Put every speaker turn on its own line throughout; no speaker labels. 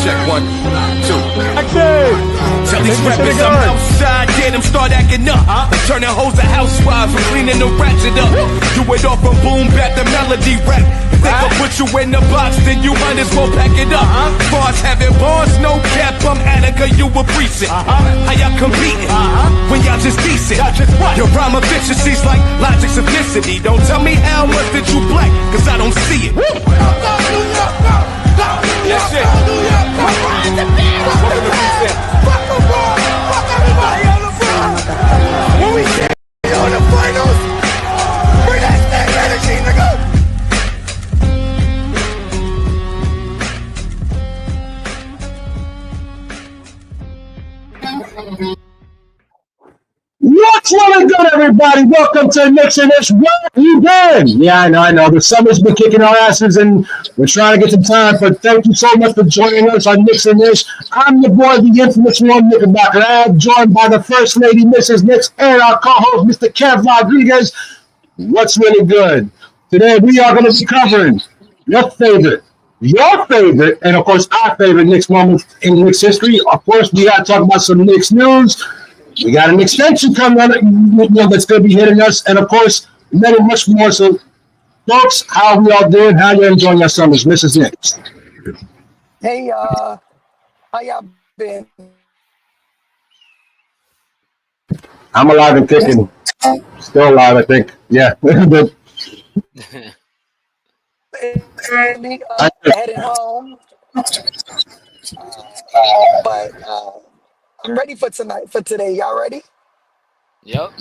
check 1, 2.
Action!
Tell these rappers I'm outside, get them start acting up. Turning hoes to housewives and cleaning the ratchet up. Do it all from boom back to melody rap. If they can put you in the box, then you might as well pack it up. Bars having bars, no cap, I'm Attica, you a precinct. How y'all competing when y'all just decent? Your rhyme efficiency's like logic simplicity. Don't tell me how much that you black, cause I don't see it. That's it. Welcome to Precinct. Fuck everybody on the front. When we see on the finals, bring that same energy, nigga.
What's really good, everybody? Welcome to Knicks and Ish. Where you been? Yeah, I know. The summer's been kicking our asses, and we're trying to get some time. But thank you so much for joining us on Knicks and Ish. I'm your boy, the infamous one, Knickerbocker Ab, joined by the First Lady, Mrs. Knicks, and our co-host, Mr. Kev Rodriguez. What's really good? Today, we are going to be covering your favorite, and of course, our favorite Knicks moments in Knicks history. Of course, we got to talk about some Knicks news. We got an extension coming on, that's going to be hitting us, and of course, many much more. So, folks, how we all doing? How you enjoying your summers, Mrs. Knicks?
Hey, how y'all been?
I'm alive and kicking. Still alive, I think. Yeah.
Heading home, but I'm ready for tonight. For today, y'all ready?
Yep.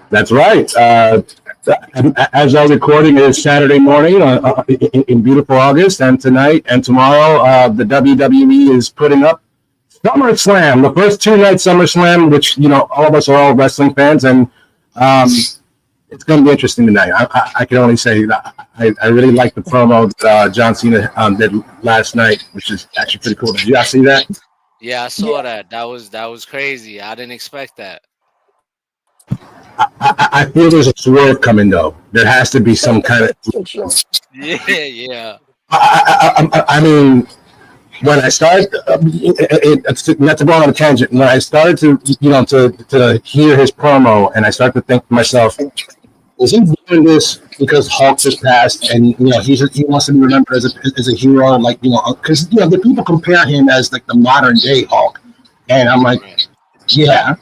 That's right. As our recording is Saturday morning in beautiful August, and tonight and tomorrow, the WWE is putting up SummerSlam, the first two-night SummerSlam, which, all of us are all wrestling fans, and it's going to be interesting tonight. I can only say that I really like the promo that John Cena did last night, which is actually pretty cool. Did you guys see that?
Yeah, I saw that. That was crazy. I didn't expect that.
I feel there's a swerve coming, though. There has to be some kind of...
Yeah.
I mean, when I started, not to go on a tangent, when I started to hear his promo, and I started to think to myself, is he doing this because Hulk just passed, and he wants to be remembered as a hero, because the people compare him as like the modern day Hulk, and I'm like, yeah.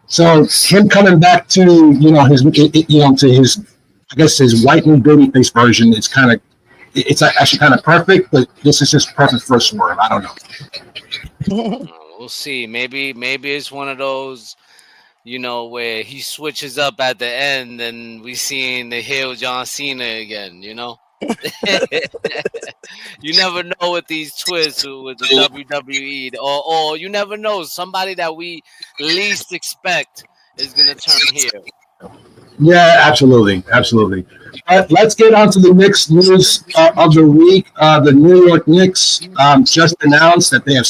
So him coming back to his I guess his white and babyface version, it's actually kind of perfect, but this is just perfect for a swerve. I don't know.
We'll see. Maybe it's one of those, where he switches up at the end and we seeing the heel John Cena again, You never know with these twists with the WWE, or you never know. Somebody that we least expect is going to turn heel.
Yeah, absolutely. Let's get on to the Knicks news of the week. The New York Knicks just announced that they have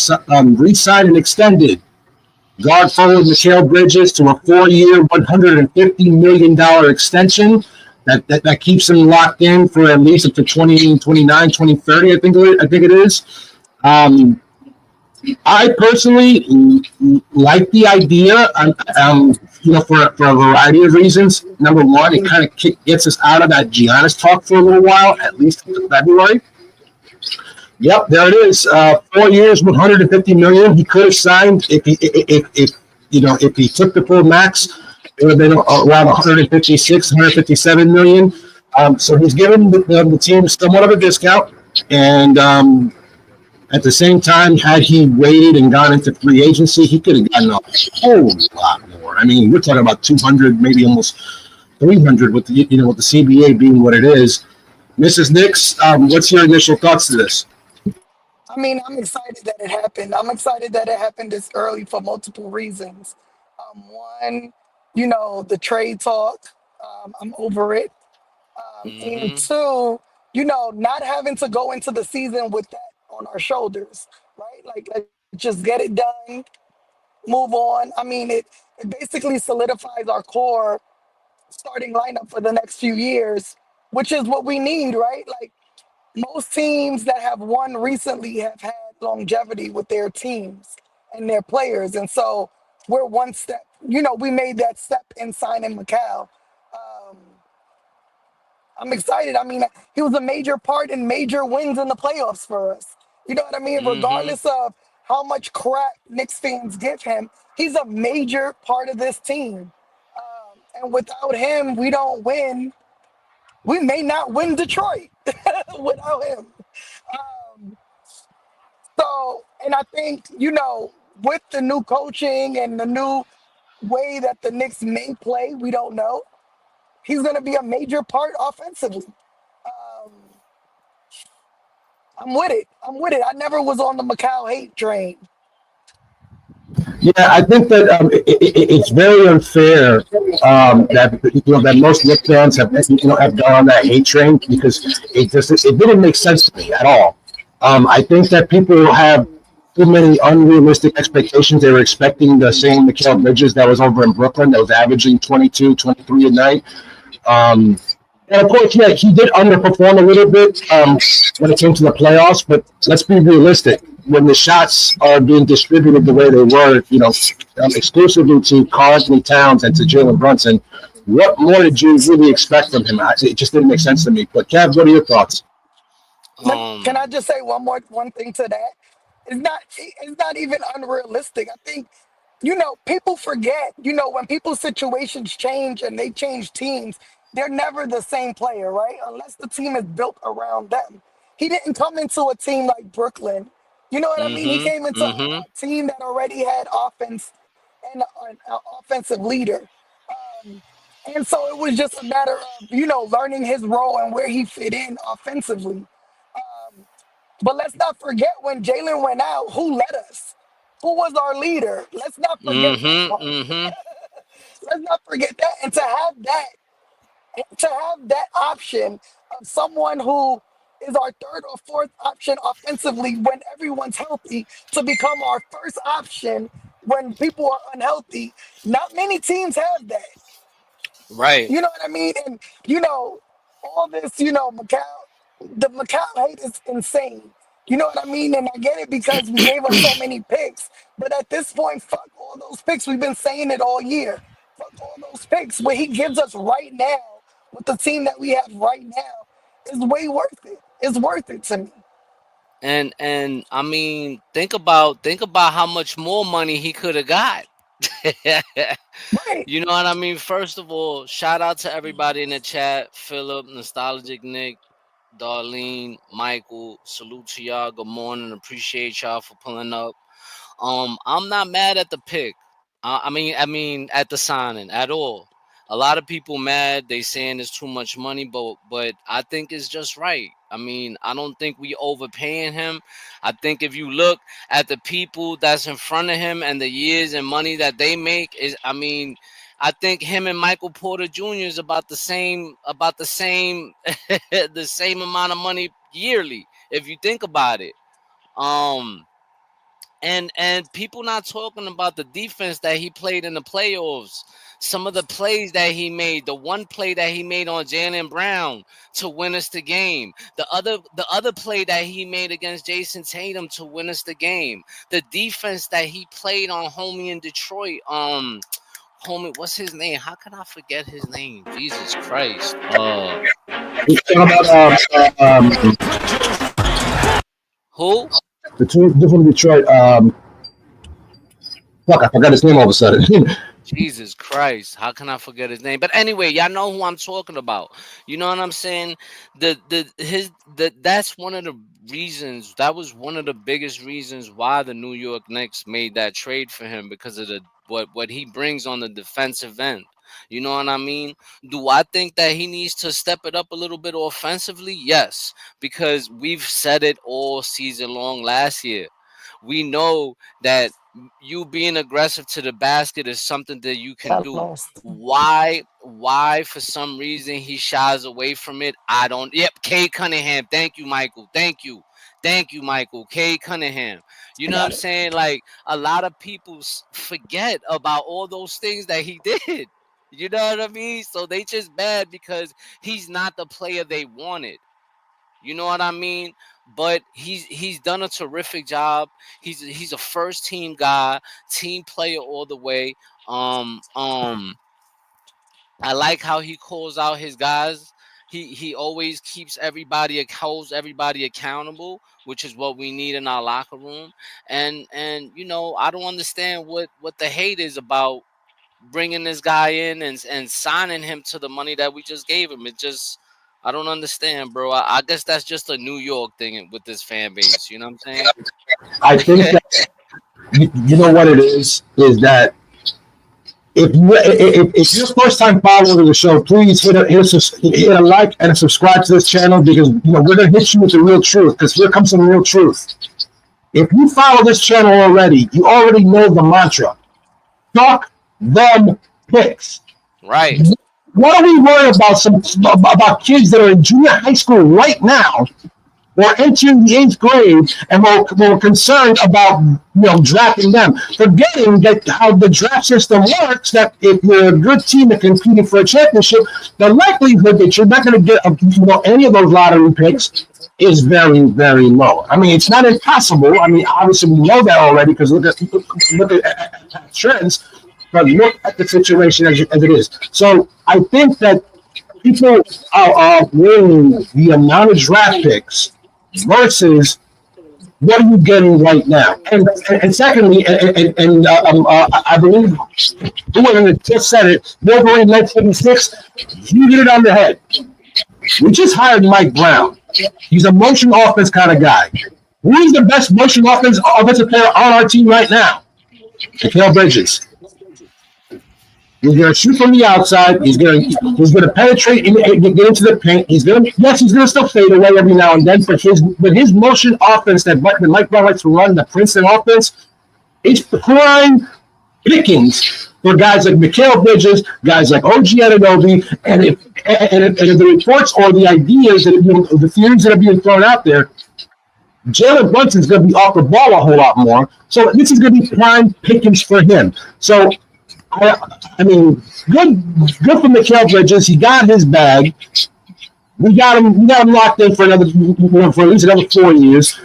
re-signed and extended guard forward Mikal Bridges to a 4-year, $150 million extension that keeps him locked in for at least up to 2029, 2030, I think it is. I personally like the idea, for a variety of reasons. Number one, it kind of gets us out of that Giannis talk for a little while, at least until February. Yep, there it is. 4 years, $150 million. He could have signed if he took the full max. It would have been around 156, 157 million. So he's given the team somewhat of a discount, and at the same time, had he waited and gone into free agency, he could have gotten a whole lot more. I mean, we're talking about 200, maybe almost 300 with the with the CBA being what it is. Mrs. Knicks, what's your initial thoughts to this?
I mean, I'm excited that it happened. I'm excited that it happened this early for multiple reasons. One, the trade talk. I'm over it. And two, not having to go into the season with that on our shoulders, right? Like, let's just get it done, move on. I mean, it basically solidifies our core starting lineup for the next few years, which is what we need, right? Like, most teams that have won recently have had longevity with their teams and their players. And so we're one step, you know, we made that step in signing Mikal. Um, I'm excited. I mean, he was a major part in major wins in the playoffs for us. You know what I mean?
Mm-hmm.
Regardless of how much crap Knicks fans give him, he's a major part of this team. And without him, we don't win. We may not win Detroit without him. So, and I think, you know, with the new coaching and the new way that the Knicks may play, we don't know. He's going to be a major part offensively. Um, I'm with it. I'm with it. I never was on the Mikal hate train.
Yeah, I think that it's very unfair that that most Knicks fans have gone on that hate train because it didn't make sense to me at all. I think that people have too many unrealistic expectations. They were expecting the same Mikal Bridges that was over in Brooklyn that was averaging 22, 23 a night. And of course, yeah, he did underperform a little bit when it came to the playoffs. But let's be realistic. When the shots are being distributed the way they were, exclusively to Karl Anthony Towns and to Jalen Brunson, what more did you really expect from him? It just didn't make sense to me. But Kev, what are your thoughts?
Can I just say one thing to that? It's not even unrealistic. I think, you know, people forget, you know, when people's situations change and they change teams, they're never the same player, right? Unless the team is built around them. He didn't come into a team like Brooklyn. You know what I mean? He
Mm-hmm.
came into
Mm-hmm.
a team that already had offense and an offensive leader. And so it was just a matter of, you know, learning his role and where he fit in offensively. But let's not forget when Jalen went out, who led us? Who was our leader? Let's not forget that
Mm-hmm.
part.
Mm-hmm.
Let's not forget that. And to have that option of someone who is our third or fourth option offensively when everyone's healthy to become our first option when people are unhealthy. Not many teams have that.
Right.
You know what I mean? And you know, all this, you know, the Macau hate is insane. You know what I mean? And I get it because we gave up so many picks. But at this point, fuck all those picks. We've been saying it all year. Fuck all those picks. What he gives us right now with the team that we have right now is way worth it. It's worth it to me.
And I mean, think about how much more money he could have got.
Right.
You know what I mean? First of all, shout out to everybody in the chat. Philip, Nostalgic Nick, Darlene, Michael, salute to y'all. Good morning. Appreciate y'all for pulling up. I'm not mad at the pick. I mean, at the signing at all. A lot of people mad. They saying it's too much money, but I think it's just right. I mean, I don't think we overpaying him. I think if you look at the people that's in front of him and the years and money that they make, I mean, I think him and Michael Porter Jr. is about the same, the same amount of money yearly. If you think about it. Um, and people not talking about the defense that he played in the playoffs. Some of the plays that he made, the one play that he made on Jaylen Brown to win us the game, the other play that he made against Jason Tatum to win us the game, the defense that he played on homie in Detroit. Homie, what's his name? How can I forget his name? Jesus Christ.
You talking about
Who?
the two different Detroit. Fuck, I forgot his name all of a sudden.
Jesus Christ, how can I forget his name? But anyway, y'all know who I'm talking about. You know what I'm saying? That's one of the reasons. That was one of the biggest reasons why the New York Knicks made that trade for him because of the what he brings on the defensive end. You know what I mean? Do I think that he needs to step it up a little bit offensively? Yes, because we've said it all season long last year. We know that you being aggressive to the basket is something that you can
I
do.
lost.
Why for some reason he shies away from it? I don't. Yep, Kay Cunningham. Thank you, Michael. Thank you, Michael. Kay Cunningham. You
I
know what I'm
got it.
saying? Like a lot of people forget about all those things that he did. You know what I mean? So they just mad because he's not the player they wanted. You know what I mean? But he's done a terrific job. He's a first team guy, team player all the way. Um um I like how he calls out his guys. He always keeps holds everybody accountable, which is what we need in our locker room. And I don't understand what the hate is about bringing this guy in and signing him to the money that we just gave him. It just I don't understand, bro. I guess that's just a New York thing with this fan base. You know what I'm
I think
saying?
that you know what it is that if you're first time follower of the show, please hit a like and a subscribe to this channel because we're gonna hit you with the real truth because here comes some real truth. If you follow this channel already, you already know the mantra. Talk them picks.
Right.
What are we worried about kids that are in junior high school right now or entering the 8th grade and we're concerned about drafting them, forgetting that how the draft system works, that if you're a good team that competing for a championship, the likelihood that you're not going to get any of those lottery picks is very, very low. I mean, it's not impossible. I mean, obviously we know that already because look at trends, but look at the situation as it is. So I think that people are weighing the amount of draft picks versus what are you getting right now? And secondly, I believe whoever just said it, Wolverine 1976, you hit it on the head. We just hired Mike Brown. He's a motion offense kind of guy. Who is the best motion offensive player on our team right now? Mikal Bridges. He's going to shoot from the outside. He's going to penetrate and get into the paint. He's going to still fade away every now and then. But his motion offense that Mike Brown likes to run, the Princeton offense, it's prime pickings for guys like Mikal Bridges, guys like OG Anunoby, and if the reports or the ideas that the theories that are being thrown out there, Jalen Brunson's going to be off the ball a whole lot more. So this is going to be prime pickings for him. So. I mean, good for Mikal Bridges. He got his bag. We got him locked in for for at least another 4 years.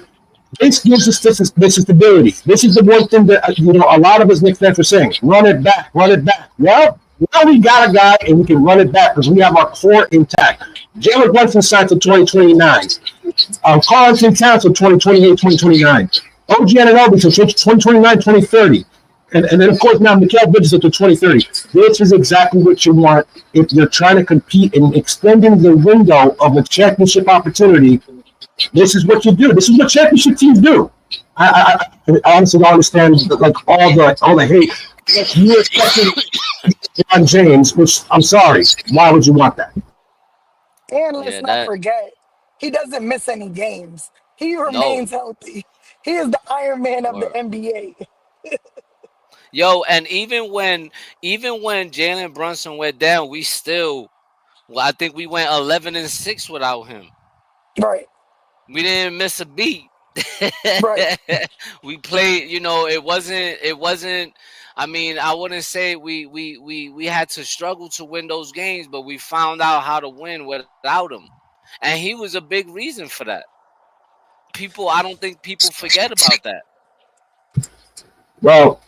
This gives us this stability. This is the one thing that a lot of us Knicks fans are saying: run it back. Well, now we got a guy and we can run it back because we have our core intact. Jalen Brunson signed to 2029. Carlton Towns to 2028, 2029. OG Anunoby to 2029, 2030. And then, of course, now Mikal Bridges up to 2030. This is exactly what you want if you're trying to compete and extending the window of a championship opportunity. This is what you do. This is what championship teams do. I honestly don't understand all the hate. You expecting LeBron James, which I'm sorry. Why would you want that?
And let's not forget, he doesn't miss any games. He remains healthy. He is the Iron Man of the NBA.
Yo, and even when Jalen Brunson went down, we still, I think we went 11-6 without him.
Right.
We didn't miss a beat.
Right.
We played. It wasn't. I mean, I wouldn't say we had to struggle to win those games, but we found out how to win without him, and he was a big reason for that. I don't think people forget about that.
Well.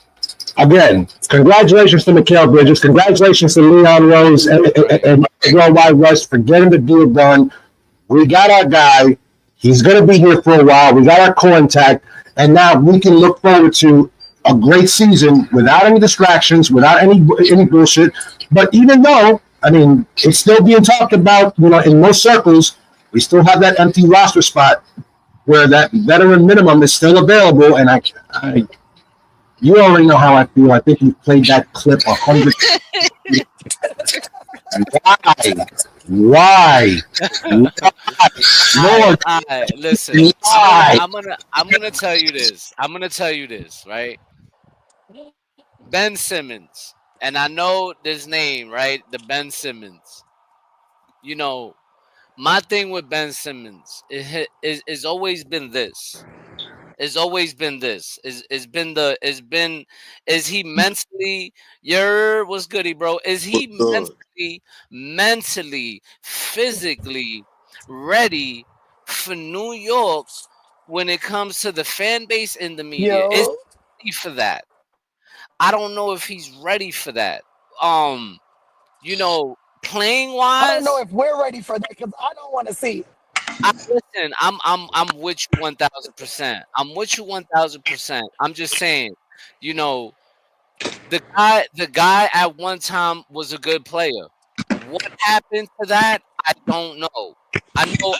Again, congratulations to Mikal Bridges. Congratulations to Leon Rose and Worldwide Rush for getting the deal done. We got our guy. He's going to be here for a while. We got our core intact. And now we can look forward to a great season without any distractions, without any bullshit. But even though, I mean, it's still being talked about, in most circles, we still have that empty roster spot where that veteran minimum is still available. And you already know how I feel. I think you've played that clip 100 Why? Lord,
listen.
why?
I'm gonna tell you this. Right? Ben Simmons, and I know this name, right? The Ben Simmons. My thing with Ben Simmons is always been this. It's always been this. Is he mentally, what's goody, bro? Is he mentally, physically ready for New York when it comes to the fan base and the media. Is
Yo,
he ready for that? I don't know if he's ready for that. Playing
I don't know
wise,
if we're ready for that because I don't want to see it.
listen, I'm with you 1,000%. I'm with you 1,000%. I'm just saying, you know, the guy at one time was a good player. What happened to that? I don't know. I know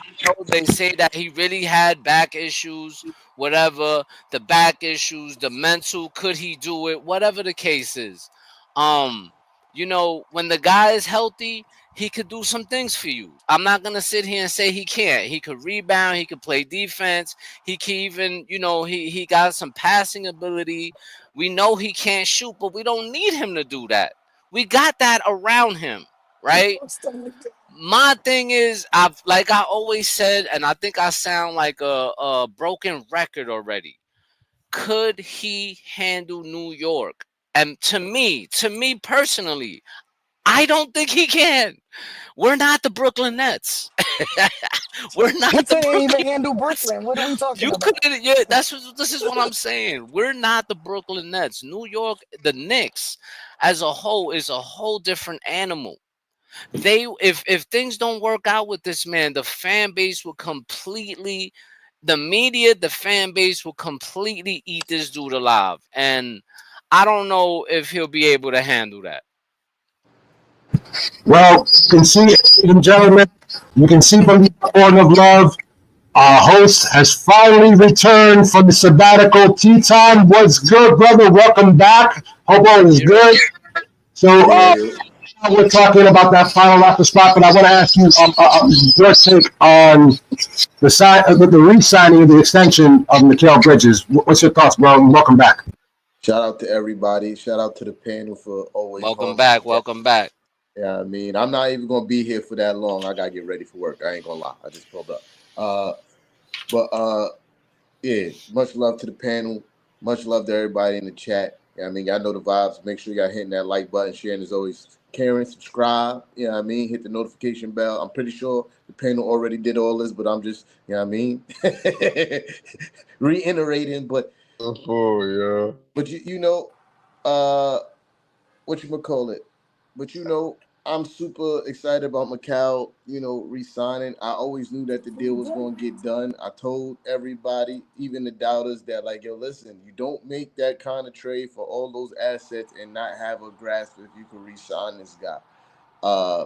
they say that he really had back issues, whatever, the back issues, the mental, could he do it? Whatever the case is. Um, when the guy is healthy, he could do some things for you. I'm not gonna sit here and say he can't. He could rebound, he could play defense, he can even, he got some passing ability. We know he can't shoot, but we don't need him to do that. We got that around him, right? My thing is, I always said, and I think I sound like a broken record already. Could he handle New York? And to me personally, I don't think he can. We're not the Brooklyn Nets. We're
He
not the
couldn't even
Brooklyn
handle
Nets.
Brooklyn. What are we talking
You
about?
couldn't. Yeah, this is what I'm saying. We're not the Brooklyn Nets. New York, the Knicks, as a whole, is a whole different animal. If things don't work out with this man, the fan base will completely, the media, the fan base will completely eat this dude alive, and I don't know if he'll be able to handle that.
Well, you can see, ladies and gentlemen, you can see from the Horn of Love, our host has finally returned from the sabbatical. Tea time, what's good, brother? Welcome back. Hope all is
You're
good. So,
Yo, yo.
we're talking about that final after spot, but I want to ask you your take on the re-signing of the extension of Mikal Bridges. What's your thoughts, bro? And welcome back.
Shout out to everybody. Shout out to the panel for always
welcome
holding
back.
it down.
Welcome back.
Yeah, I mean, I'm not even gonna be here for that long. I gotta get ready for work. I ain't gonna lie. I just pulled up. But yeah, much love to the panel. Much love to everybody in the chat. Yeah, I mean, y'all know the vibes. Make sure y'all hitting that like button, sharing as always. Karen, subscribe. Yeah, I mean, hit the notification bell. I'm pretty sure the panel already did all this, but I'm just, I mean, reiterating. But
Yeah.
but uh, what you call it? But I'm super excited about Mikal, re-signing. I always knew that the deal was going to get done. I told everybody, even the doubters, that like, yo, listen, you don't make that kind of trade for all those assets and not have a grasp if you can re-sign this guy. Uh,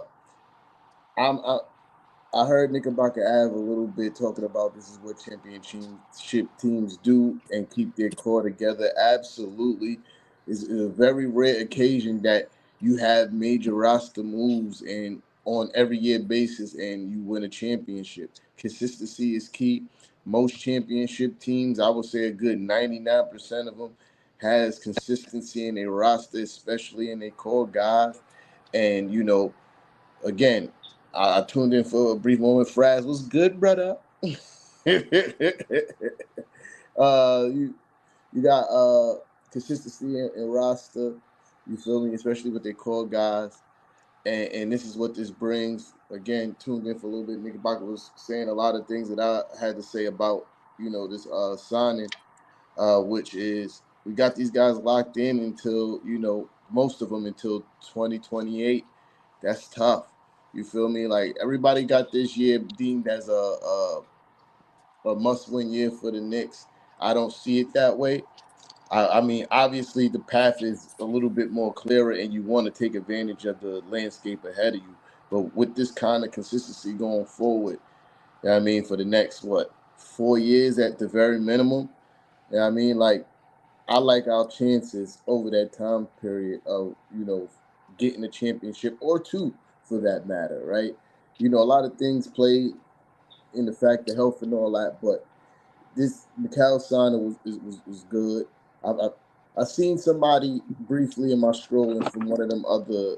I heard Knickerbocker Ave a little bit talking about this is what championship teams do and keep their core together. Absolutely. It's a very rare occasion that you have major roster moves and on every year basis and you win a championship. Consistency is key. Most championship teams, I would say a good 99% of them, has consistency in their roster, especially in their core guys. And, again, I tuned in for a brief moment. Fraz was good, brother. You got consistency in roster. You feel me? Especially with their core guys. And this is what this brings. Again, tuned in for a little bit. Knickerbocker was saying a lot of things that I had to say about, this signing, which is we got these guys locked in until, most of them until 2028. That's tough. You feel me? Like everybody got this year deemed as a must-win year for the Knicks. I don't see it that way. I mean, obviously the path is a little bit more clearer, and you want to take advantage of the landscape ahead of you. But with this kind of consistency going forward, I mean, for the next 4 years at the very minimum. I mean, like I like our chances over that time period of, getting a championship or two for that matter, right? A lot of things play in the fact of health and all that, but this Mikal signing was good. I seen somebody briefly in my scrolling from one of them other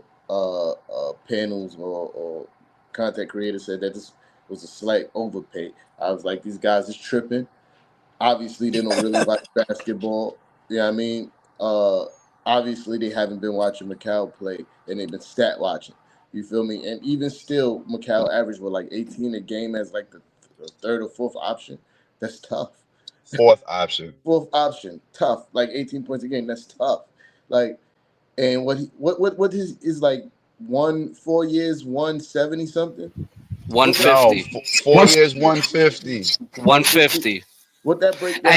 panels or content creators said that this was a slight overpay. I was like, these guys is tripping. Obviously, they don't really like basketball. Yeah, I mean, uh, obviously they haven't been watching Mikal play, and they've been stat watching. You feel me? And even still, Mikal averaged with like 18 a game as like the a third or fourth option. That's tough.
Fourth option.
Fourth option, tough. Like 18 points a game, that's tough. Like, and what his is like 4 years, 170 something.
No,
150.
4 years, 150.
150.
What that breakdown?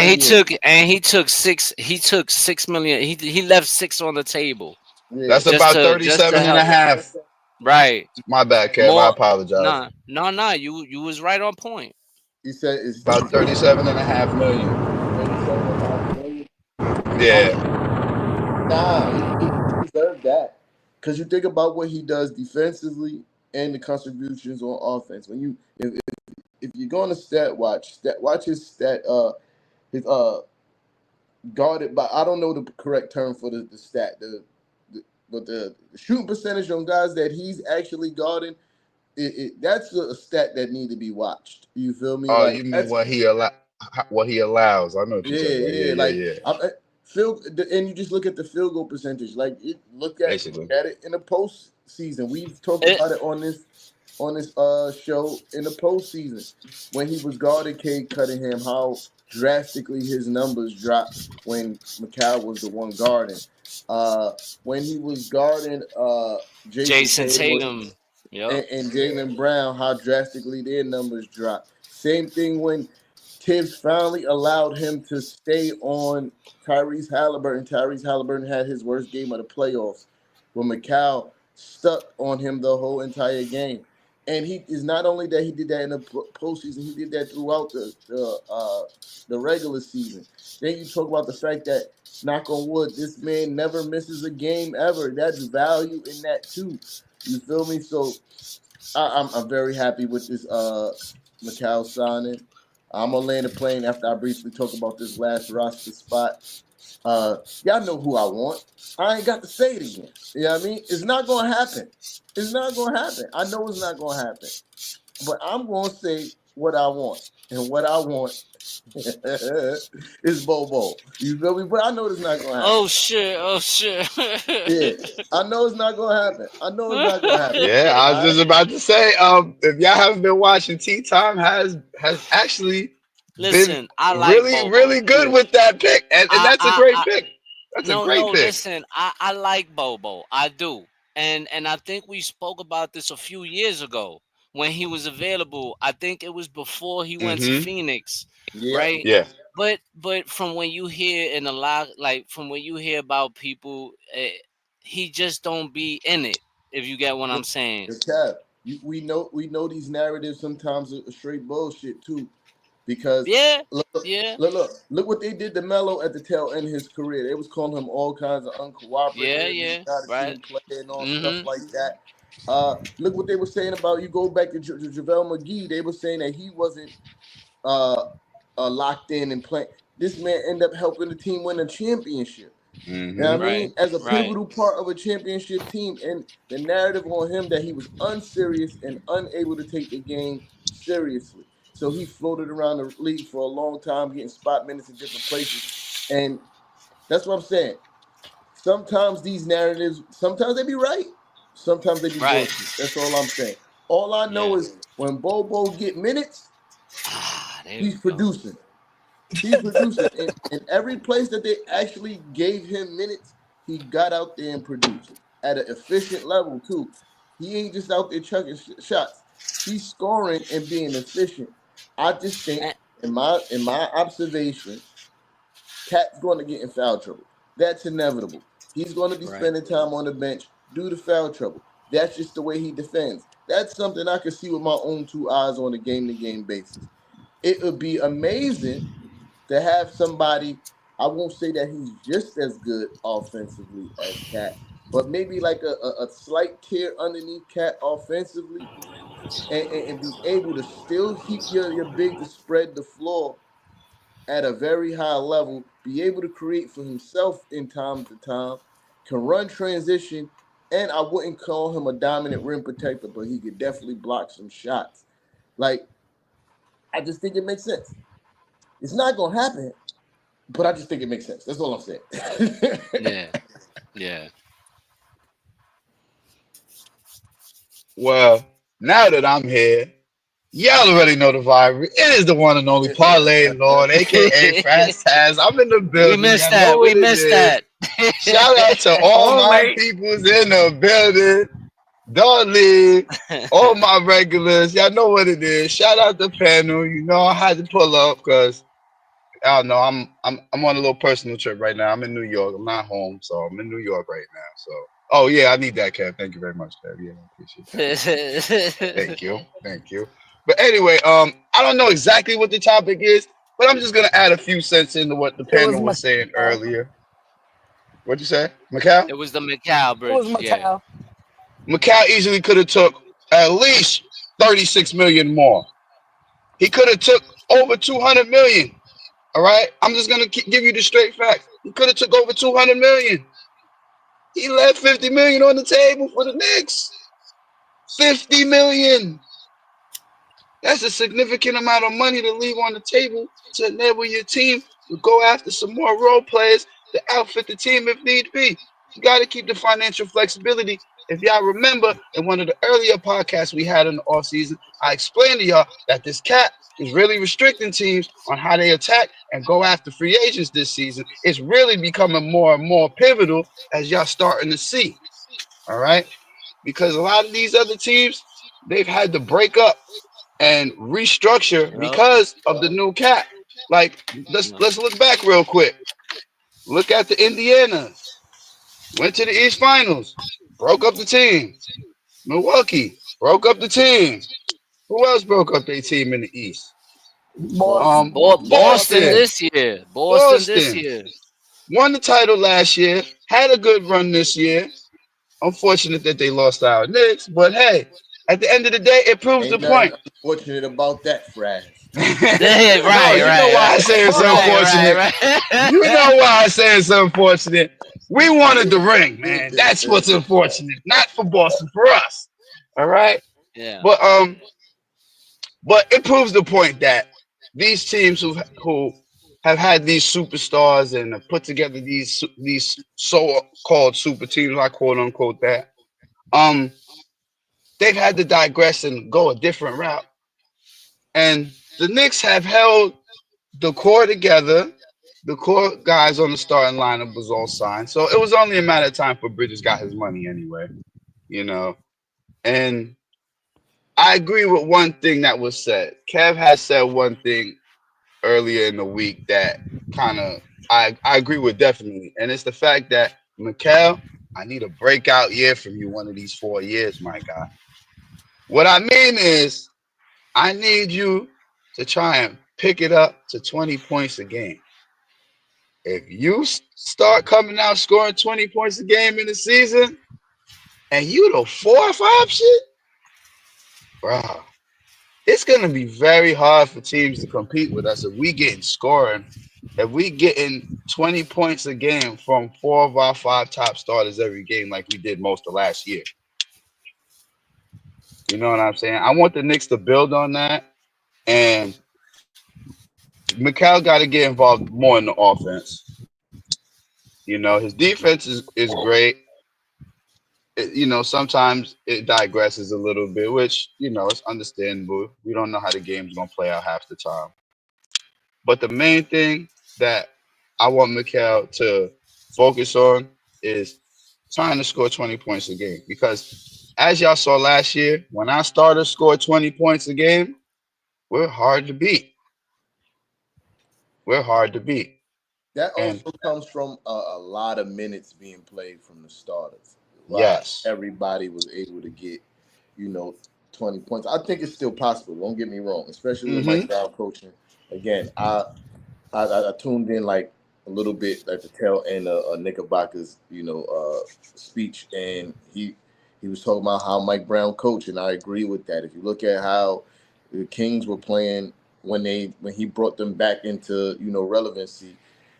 And he took 6 million. He left 6 on the table.
Yeah.
That's
Just
about
to- just
37
to
and a
help.
half.
Right.
My bad, Kev. I
More.
apologize.
Nah. You was right on point.
He said it's
About 37 and a half million.
37.5 million.
Yeah.
Nah, he deserved that. Because you think about what he does defensively and the contributions on offense. When you if you're going to watch his his guarded by, I don't know the correct term for the stat, but the shooting percentage on guys that he's actually guarding, that's a stat that need to be watched. You feel me?
Oh,
Like,
you mean
that's,
what he allows? I know what you're talking about.
like
Yeah.
and you just look at the field goal percentage. Like, look
Basically.
at it in the postseason. We've talked
It-
about it on this show in the postseason when he was guarding Cade Cunningham, how drastically his numbers dropped when Mikal was the one guarding. When he was guarding
Jason
Tatum
Tatum. Yep.
and Jaylen Brown, how drastically their numbers dropped. Same thing when Tibbs finally allowed him to stay on Tyrese Halliburton. Tyrese Halliburton had his worst game of the playoffs when Mikal stuck on him the whole entire game. And he is not only that he did that in the postseason, he did that throughout the regular season. Then you talk about the fact that, knock on wood, this man never misses a game ever. That's value in that too. You feel me? So I'm very happy with this Mikal signing. I'm gonna land the plane after I briefly talk about this last roster spot. Y'all know who I want. I ain't got to say it again. You know what I mean? It's not gonna happen. It's not gonna happen. I know it's not gonna happen. But I'm gonna say what I want. And what I want is Bobo. You feel me? But I know it's not gonna happen.
Oh shit.
Yeah. I know it's not gonna happen. I know it's not gonna happen.
Yeah, I was just about to say, if y'all haven't been watching, Tea Time has actually
Listen,
been
I like
really,
Bobo.
really good with that pick. And that's a great pick. That's a great pick.
Listen, I like Bobo. I do. And I think we spoke about this a few years ago when he was available. I think it was before he went to Phoenix, right?
Yeah.
But from when you hear in a lot, like from when you hear about people, he just don't be in it. If you get what I'm saying.
Kev, we know these narratives sometimes are straight bullshit too. Because look what they did to Melo at the tail end of his career. They was calling him all kinds of uncooperative,
Right.
play and all stuff like that. Look what they were saying about, you go back to JaVale McGee. They were saying that he wasn't locked in and playing. This man ended up helping the team win a championship. You know what I mean? As a pivotal part of a championship team, and the narrative on him that he was unserious and unable to take the game seriously. So he floated around the league for a long time, getting spot minutes in different places. And that's what I'm saying. Sometimes these narratives, sometimes they be right. Sometimes they be bullshit. That's all I'm saying. All I know is when Bobo get minutes, he's producing. He's producing. In every place that they actually gave him minutes, he got out there and produced at an efficient level too. He ain't just out there chucking shots. He's scoring and being efficient. I just think, in my observation, Cat's going to get in foul trouble. That's inevitable. He's going to be spending time on the bench due to foul trouble. That's just the way he defends. That's something I can see with my own two eyes on a game-to-game basis. It would be amazing to have somebody, I won't say that he's just as good offensively as Cat, but maybe like a slight tier underneath Cat offensively, and be able to still keep your big to spread the floor at a very high level, be able to create for himself in time to time, can run transition, and I wouldn't call him a dominant rim protector, but he could definitely block some shots. Like, I just think it makes sense. It's not going to happen, but I just think it makes sense. That's all I'm saying.
Yeah.
Well, now that I'm here, Y'all already know the vibe. It is the one and only Parlay Lord, aka Fast Taz. I'm in the
We
building.
missed
Y'all know
that.
what
We
it
missed
is.
that.
Shout out to all
All
my
late.
peoples in the building. Darlene, all my regulars. Y'all know what it is. Shout out the panel. You know I had to pull up because I don't know. I'm on a little personal trip right now. I'm in New York. I'm not home, so I'm in New York right now. So oh yeah, I need that, Kev. Thank you very much, Kev. Yeah, I appreciate that. Thank you. Thank you. But anyway, I don't know exactly what the topic is, but I'm just gonna add a few cents into what the
It was
panel was saying
Macau.
earlier. What'd you say, Macau?
It was the Mikal
It was
Bridge. Yeah.
Macau.
Macau easily could have took at least 36 million more. He could have took over 200 million. All right, I'm just gonna give you the straight facts. He could have took over 200 million. He left 50 million on the table for the Knicks. 50 million. That's a significant amount of money to leave on the table to enable your team to go after some more role players to outfit the team if need be. You got to keep the financial flexibility. If y'all remember in one of the earlier podcasts we had in the offseason, I explained to y'all that this cap is really restricting teams on how they attack and go after free agents this season. It's really becoming more and more pivotal as y'all starting to see. All right. Because a lot of these other teams, they've had to break up and restructure
Yup.
because of the new cap. Like
Yup.
let's look back real quick. Look at the Indianas. Went to the East Finals. Broke up the team. Milwaukee broke up the team. Who else broke up their team in the East?
Boston.
Boston
Boston.
this year. Boston this
Boston
year.
won the title last year. Had a good run this year. Unfortunate that they lost our Knicks, but hey, at the end of the day, it proves the
Ain't nothing
point.
unfortunate about that, Fraz.
Yeah,
No,
right,
you know
right,
why I
right,
say it's unfortunate.
right, right,
You
right.
know why I say it's unfortunate. We wanted the ring, man. That's what's unfortunate. Not for Boston, for us. All right.
Yeah.
But but it proves the point that these teams who have had these superstars and have put together these so-called super teams, I quote unquote that, um, they've had to digress and go a different route. And the Knicks have held the core together. The core guys on the starting lineup was all signed, so it was only a matter of time for Bridges got his money anyway, you know. And I agree with one thing that was said. Kev has said one thing earlier in the week that kind of I agree with definitely, and it's the fact that Mikal, I need a breakout year from you one of these 4 years, my guy. What I mean is, I need you to try and pick it up to 20 points a game. If you start coming out scoring 20 points a game in the season, and you the fourth option, bro, it's gonna be very hard for teams to compete with us if we getting scoring. If we getting 20 points a game from four of our five top starters every game, like we did most of last year. You know what I'm saying? I want the Knicks to build on that, and Mikal got to get involved more in the offense. You know, his defense is great. Sometimes it digresses a little bit, which, it's understandable. We don't know how the game's going to play out half the time. But the main thing that I want Mikal to focus on is trying to score 20 points a game. Because as y'all saw last year, when our starters scored 20 points a game, we're hard to beat. We're hard to beat.
That
And
also comes from a lot of minutes being played from the starters. Why
yes.
everybody was able to get, you know, 20 points. I think it's still possible. Don't get me wrong, especially with my
Mm-hmm.
style coaching. Again, I tuned in like a little bit at the tail end of Knickerbocker's, speech, and he was talking about how Mike Brown coached, and I agree with that. If you look at how the Kings were playing when he brought them back into relevancy,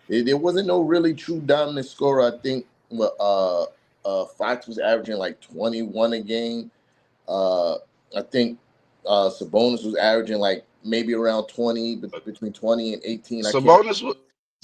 there wasn't no really true dominant scorer. I think Fox was averaging like 21 a game. Uh, I think Sabonis was averaging like maybe around 20, between 20 and 18.
Sabonis was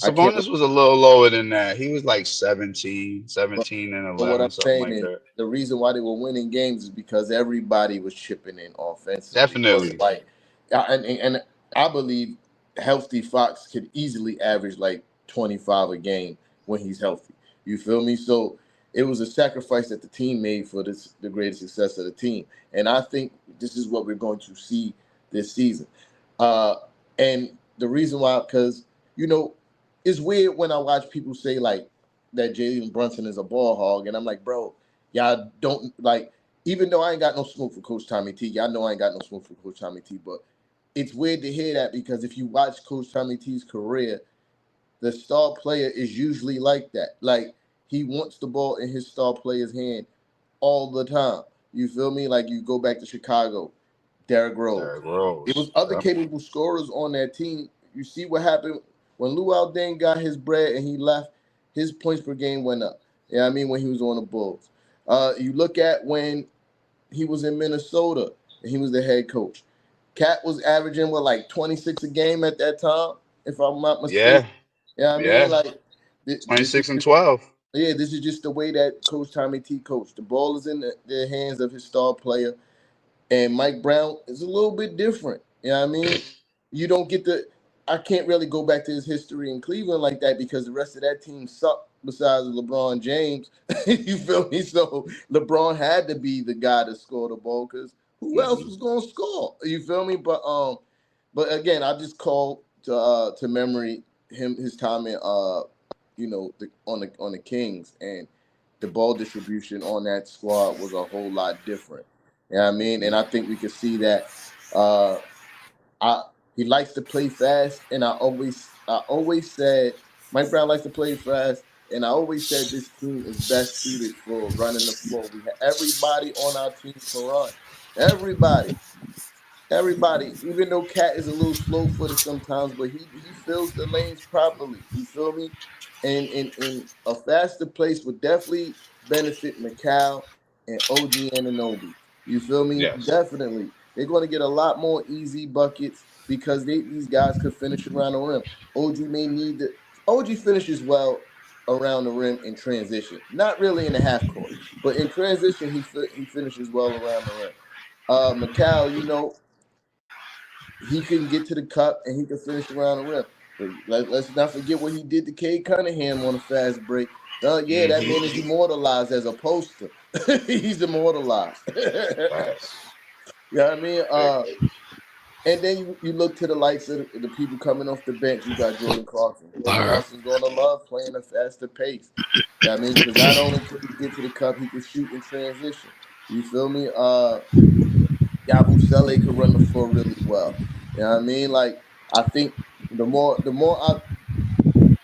I can't
Sabonis was a little lower than that. He was like 17,
But,
17 and
but what I'm
11, something
saying
like
is
that.
the reason why they were winning games is because everybody was chipping in offensively. It wasn't
Definitely.
like And I believe healthy Fox could easily average like 25 a game when he's healthy. You feel me? So it was a sacrifice that the team made for the greatest success of the team. And I think this is what we're going to see this season. Uh, and the reason why, because, you know, it's weird when I watch people say like that Jalen Brunson is a ball hog. And I'm like, bro, y'all don't like, even though I ain't got no smoke for Coach Tommy T, y'all know I ain't got no smoke for Coach Tommy T, but it's weird to hear that because if you watch Coach Tommy T's career, the star player is usually like that. Like he wants the ball in his star player's hand all the time. You feel me? Like you go back to Chicago, Derrick Rose.
Derrick
It
Rose.
was other
Yep.
capable scorers on that team. You see what happened when Lou Deng got his bread and he left. His points per game went up. Yeah, I mean when he was on the Bulls. You look at when he was in Minnesota and he was the head coach. Cat was averaging what like 26 a game at that time, if I'm not mistaken.
Yeah.
Yeah, I mean
Yeah.
like this is
26 and 12.
yeah, this is just the way that Coach Tommy T coached. The ball is in the hands of his star player. And Mike Brown is a little bit different. You know what I mean? You don't get the. I can't really go back to his history in Cleveland like that because the rest of that team sucked besides LeBron James. You feel me? So LeBron had to be the guy to score the ball because who else was going to score? You feel me? But again, I just call to memory his time in on the Kings, and the ball distribution on that squad was a whole lot different. You know what I mean? And I think we could see that uh I he likes to play fast, and I always said Mike Brown likes to play fast, and I always said this team is best suited for running the floor. We have everybody on our team can run. Everybody. Everybody, even though Cat is a little slow footed sometimes, but he fills the lanes properly. You feel me? And in a faster place would definitely benefit Mikal and OG Ananobi. You feel me?
Yes.
Definitely. They're going to get a lot more easy buckets because these guys could finish around the rim. OG may need to OG finishes well around the rim in transition. Not really in the half court, but in transition he finishes well around the rim. Mikal, he can get to the cup and he can finish around the rim. But let's not forget what he did to Cade Cunningham on a fast break. Yeah, that man is immortalized as a poster. He's immortalized. You
Facts.
know what I mean?
Big.
And then you look to the likes of the people coming off the bench. You got Jordan Clarkson. Jordan Clarkson's going to love playing a faster pace. You know what I mean? Because not only can he get to the cup, he can shoot in transition. You feel me? Yabusele could run the floor really well. You know what I mean? Like I think the more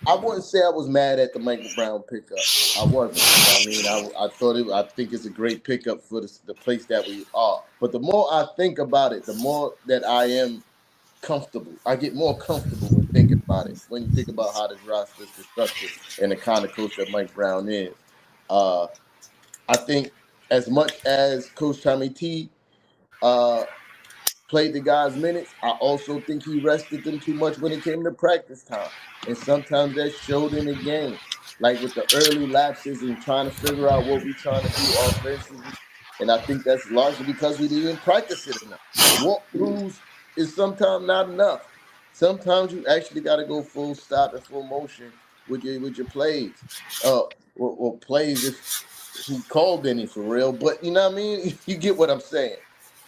I wouldn't say I was mad at the Michael Brown pickup. I wasn't. You know what I mean? I thought I think it's a great pickup for the place that we are. But the more I think about it, the more that I am comfortable. I get more comfortable when thinking about it. When you think about how this roster is constructed and the kind of coach that Mike Brown is. Uh I think as much as Coach Tommy T uh played the guys minutes, I also think he rested them too much when it came to practice time. And sometimes that showed in the game, like with the early lapses and trying to figure out what we're trying to do offensively. And I think that's largely because we didn't practice it enough. Walkthroughs is sometimes not enough. Sometimes you actually got to go full stop and full motion with your plays, or plays if he called any for real. But you know what I mean? You get what I'm saying.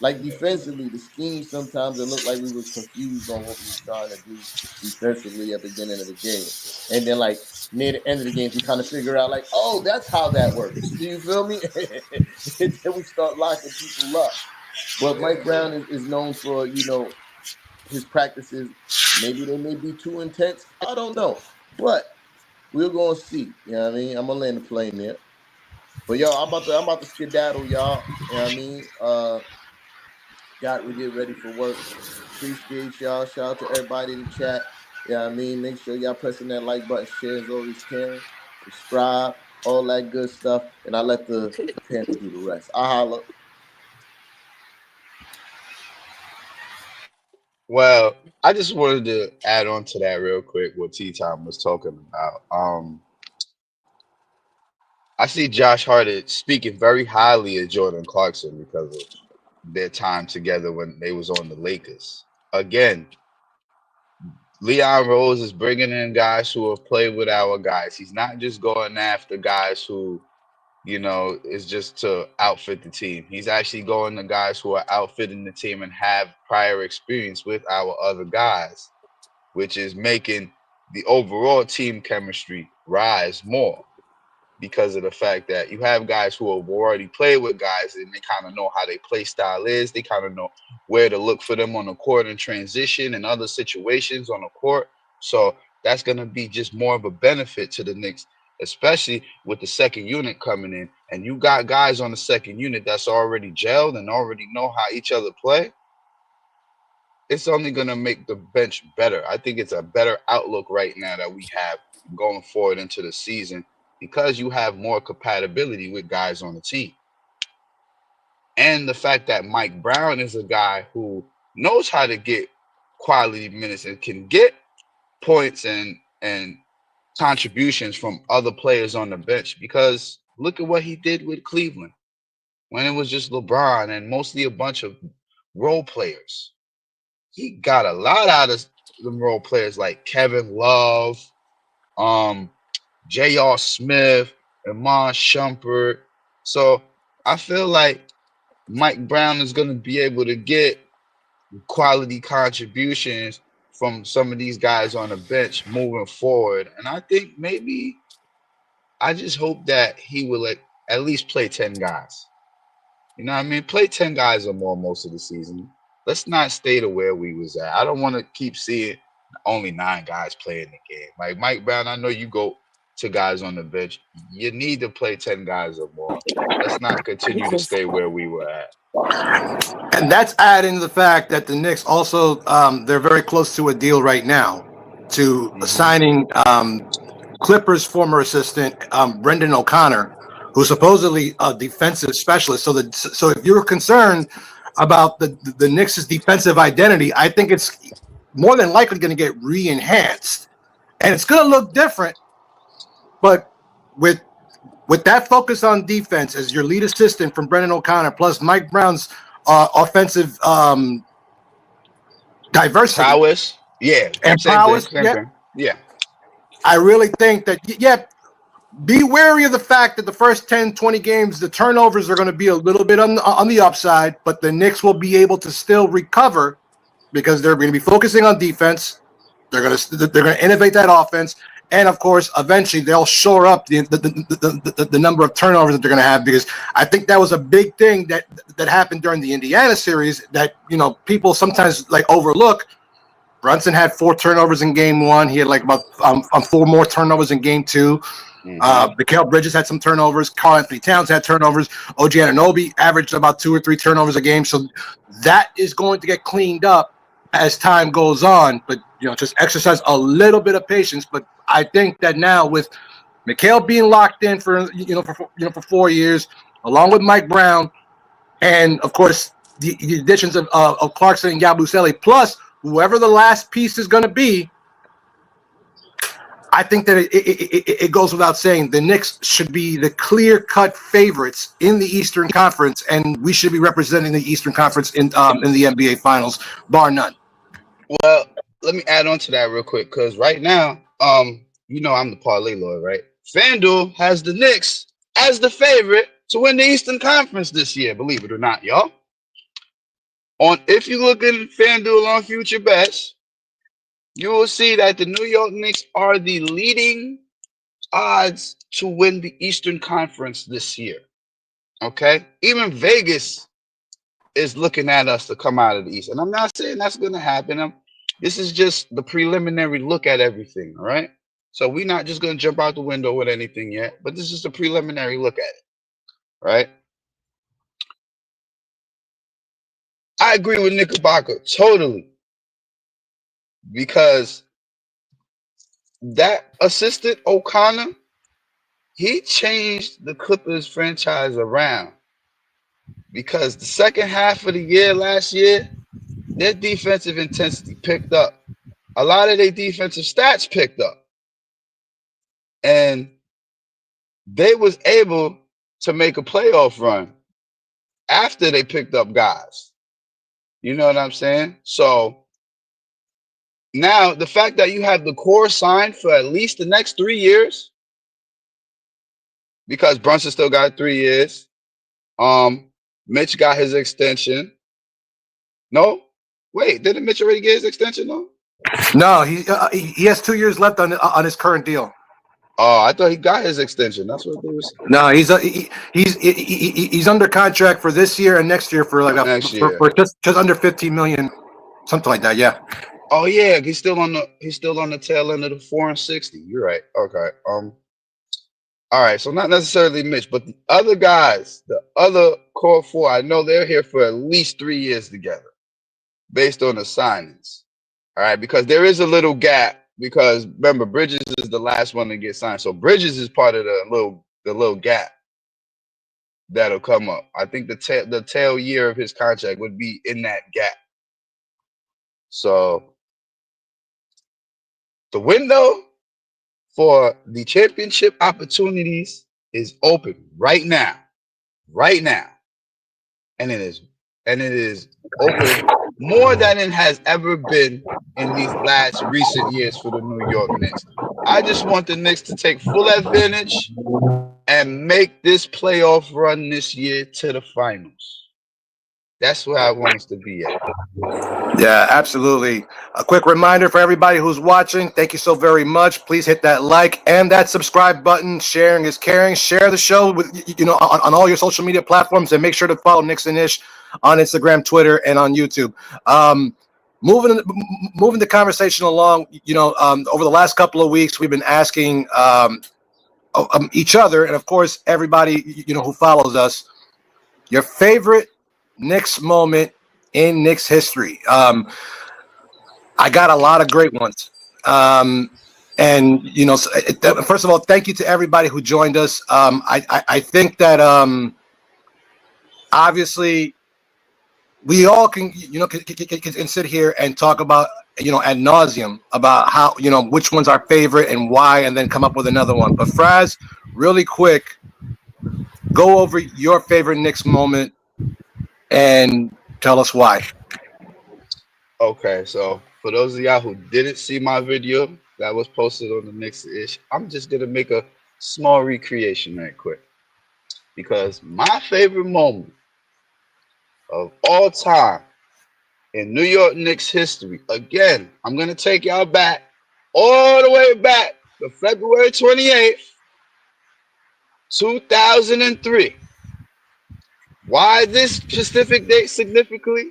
Like defensively, the scheme sometimes it looked like we was confused on what we was trying to do defensively at the beginning of the game. And then like near the end of the games, we kind of figure out like, oh, that's how that works. Do you feel me? And then we start locking people up. But Mike Brown is known for, his practices. Maybe they may be too intense. I don't know. But we're gonna see. You know what I mean? I'm gonna land the plane there. But yo, I'm about to skedaddle, y'all. You know what I mean? Got to get ready for work. Appreciate y'all. Shout out to everybody in the chat. Yeah, I mean, make sure y'all pressing that like button. Share is always caring. Subscribe, all that good stuff. And I let the panel do the rest. I holla.
Well, I just wanted to add on to that real quick what T Time was talking about. I see Josh Hart speaking very highly of Jordan Clarkson because of their time together when they was on the Lakers. again, Leon Rose is bringing in guys who have played with our guys. He's not just going after guys who, is just to outfit the team. He's actually going to guys who are outfitting the team and have prior experience with our other guys, which is making the overall team chemistry rise more because of the fact that you have guys who have already played with guys and they kind of know how their play style is. They kind of know where to look for them on the court in transition and other situations on the court. So that's going to be just more of a benefit to the Knicks, especially with the second unit coming in. And you got guys on the second unit that's already gelled and already know how each other play. It's only going to make the bench better. I think it's a better outlook right now that we have going forward into the season because you have more compatibility with guys on the team. And the fact that Mike Brown is a guy who knows how to get quality minutes and can get points and contributions from other players on the bench, because look at what he did with Cleveland when it was just LeBron and mostly a bunch of role players. He got a lot out of them role players like Kevin Love, J.R. Smith, Iman Shumpert. So I feel like Mike Brown is going to be able to get quality contributions from some of these guys on the bench moving forward. And I think I just hope that he will at least play 10 guys. You know what I mean? Play 10 guys or more most of the season. Let's not stay to where we was at. I don't want to keep seeing only 9 guys playing the game. Like Mike Brown, I know you go to guys on the bench. You need to play 10 guys or more. Let's not continue to stay where we were at.
And that's adding to the fact that the Knicks also, they're very close to a deal right now to signing Clippers former assistant Brendan O'Connor, who's supposedly a defensive specialist. So if you're concerned about the Knicks' defensive identity, I think it's more than likely going to get re-enhanced. And it's going to look different, but with that focus on defense as your lead assistant from Brendan O'Connor, plus Mike Brown's offensive diversity.
Prowess. Yeah.
And
same
prowess.
thing. Yeah.
I really think that, be wary of the fact that the first 10, 20 games, the turnovers are going to be a little bit on the upside, but the Knicks will be able to still recover because they're going to be focusing on defense. They're going to innovate that offense. And, of course, eventually they'll shore up the number of turnovers that they're going to have, because I think that was a big thing that happened during the Indiana series that, people sometimes overlook. Brunson had 4 turnovers in game 1. He had about 4 more turnovers in game 2. Mikal Bridges had some turnovers. Karl Anthony Towns had turnovers. OG Anunoby averaged about 2 or 3 turnovers a game. So that is going to get cleaned up as time goes on. But, just exercise a little bit of patience. But I think that now with Mikal being locked in for 4 years, along with Mike Brown, and, of course, the additions of Clarkson and Yabusele, plus whoever the last piece is going to be, I think that it goes without saying the Knicks should be the clear-cut favorites in the Eastern Conference, and we should be representing the Eastern Conference in the NBA Finals, bar none.
Well, let me add on to that real quick, because right now, I'm the parlay lord, right? FanDuel has the Knicks as the favorite to win the Eastern Conference this year, believe it or not, y'all. If you look at FanDuel on future bets, you will see that the New York Knicks are the leading odds to win the Eastern Conference this year. Okay? Even Vegas is looking at us to come out of the East. And I'm not saying that's going to happen. This is just the preliminary look at everything, all right? So we're not just going to jump out the window with anything yet, but this is the preliminary look at it, right? I agree with Knickerbocker totally, because that assistant O'Connor, he changed the Clippers franchise around, because the second half of the year last year, their defensive intensity picked up. A lot of their defensive stats picked up. And they was able to make a playoff run after they picked up guys. You know what I'm saying? So Now, the fact that you have the core signed for at least the next 3 years, because Brunson still got 3 years. Mitch got his extension. No, wait, didn't Mitch already get his extension?
No, he has 2 years left on his current deal.
Oh, I thought he got his extension. That's what they was.
No, he's under contract for this year and next year for
next year.
For just under 15 million, something like that. Yeah.
Oh yeah, he's still on the tail end of the 4 and 60. You're right. Okay. All right. So not necessarily Mitch, but the other guys, the other core 4, I know they're here for at least 3 years together, based on the signings. All right, because there is a little gap. Because remember, Bridges is the last one to get signed, so Bridges is part of the little gap that'll come up. I think the tail year of his contract would be in that gap. So the window for the championship opportunities is open right now, and it is open more than it has ever been in these last recent years for the New York Knicks. I just want the Knicks to take full advantage and make this playoff run this year to the finals. That's where I want us to be at.
Yeah, absolutely. A quick reminder for everybody who's watching, thank you so very much. Please hit that like and that subscribe button. Sharing is caring. Share the show with on all your social media platforms, and make sure to follow Knicks and Ish on Instagram, Twitter, and on YouTube. Moving the conversation along, over the last couple of weeks, we've been asking each other, and of course everybody who follows us, your favorite Knicks moment in Knicks history. I got a lot of great ones. And first of all, thank you to everybody who joined us. I think that obviously we all can sit here and talk about ad nauseum about how which one's our favorite and why, and then come up with another one. But Fraz, really quick, go over your favorite Knicks moment and tell us why.
Okay, so for those of y'all who didn't see my video that was posted on the Knicks Ish, I'm just gonna make a small recreation right quick, because my favorite moment of all time in New York Knicks history, again, I'm gonna take y'all back all the way back to February 28th, 2003. Why this specific date significantly?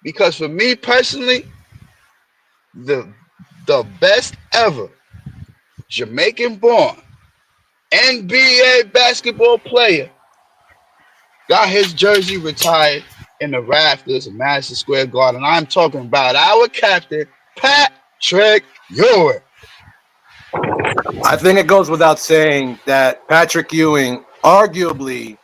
Because for me personally, the best ever Jamaican-born NBA basketball player got his jersey retired in the rafters of Madison Square Garden. I'm talking about our captain, Patrick Ewing.
I think it goes without saying that Patrick Ewing, arguably,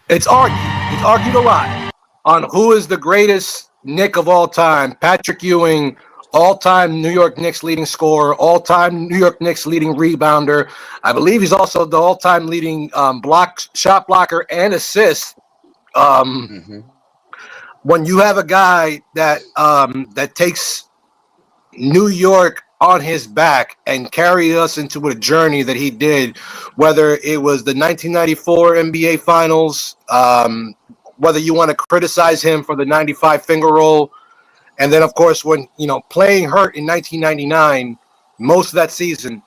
it's argued a lot on who is the greatest Knick of all time. Patrick Ewing, all-time New York Knicks leading scorer, all-time New York Knicks leading rebounder. I believe he's also the all-time leading shot blocker and assist. When you have a guy that takes New York on his back and carry us into a journey that he did, whether it was the 1994 NBA Finals, whether you want to criticize him for the 95 finger roll, and then of course when playing hurt in 1999, most of that season,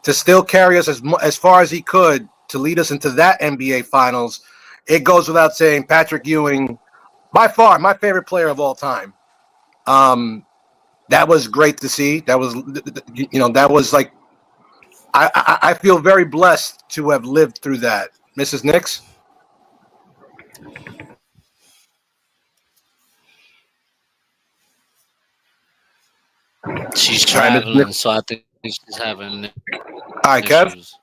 to still carry us as far as he could to lead us into that NBA Finals, it goes without saying Patrick Ewing, by far my favorite player of all time. That was great to see. That was, that was like, I feel very blessed to have lived through that. Mrs. Knicks?
She's traveling, so I think she's having issues.
All right, Kev.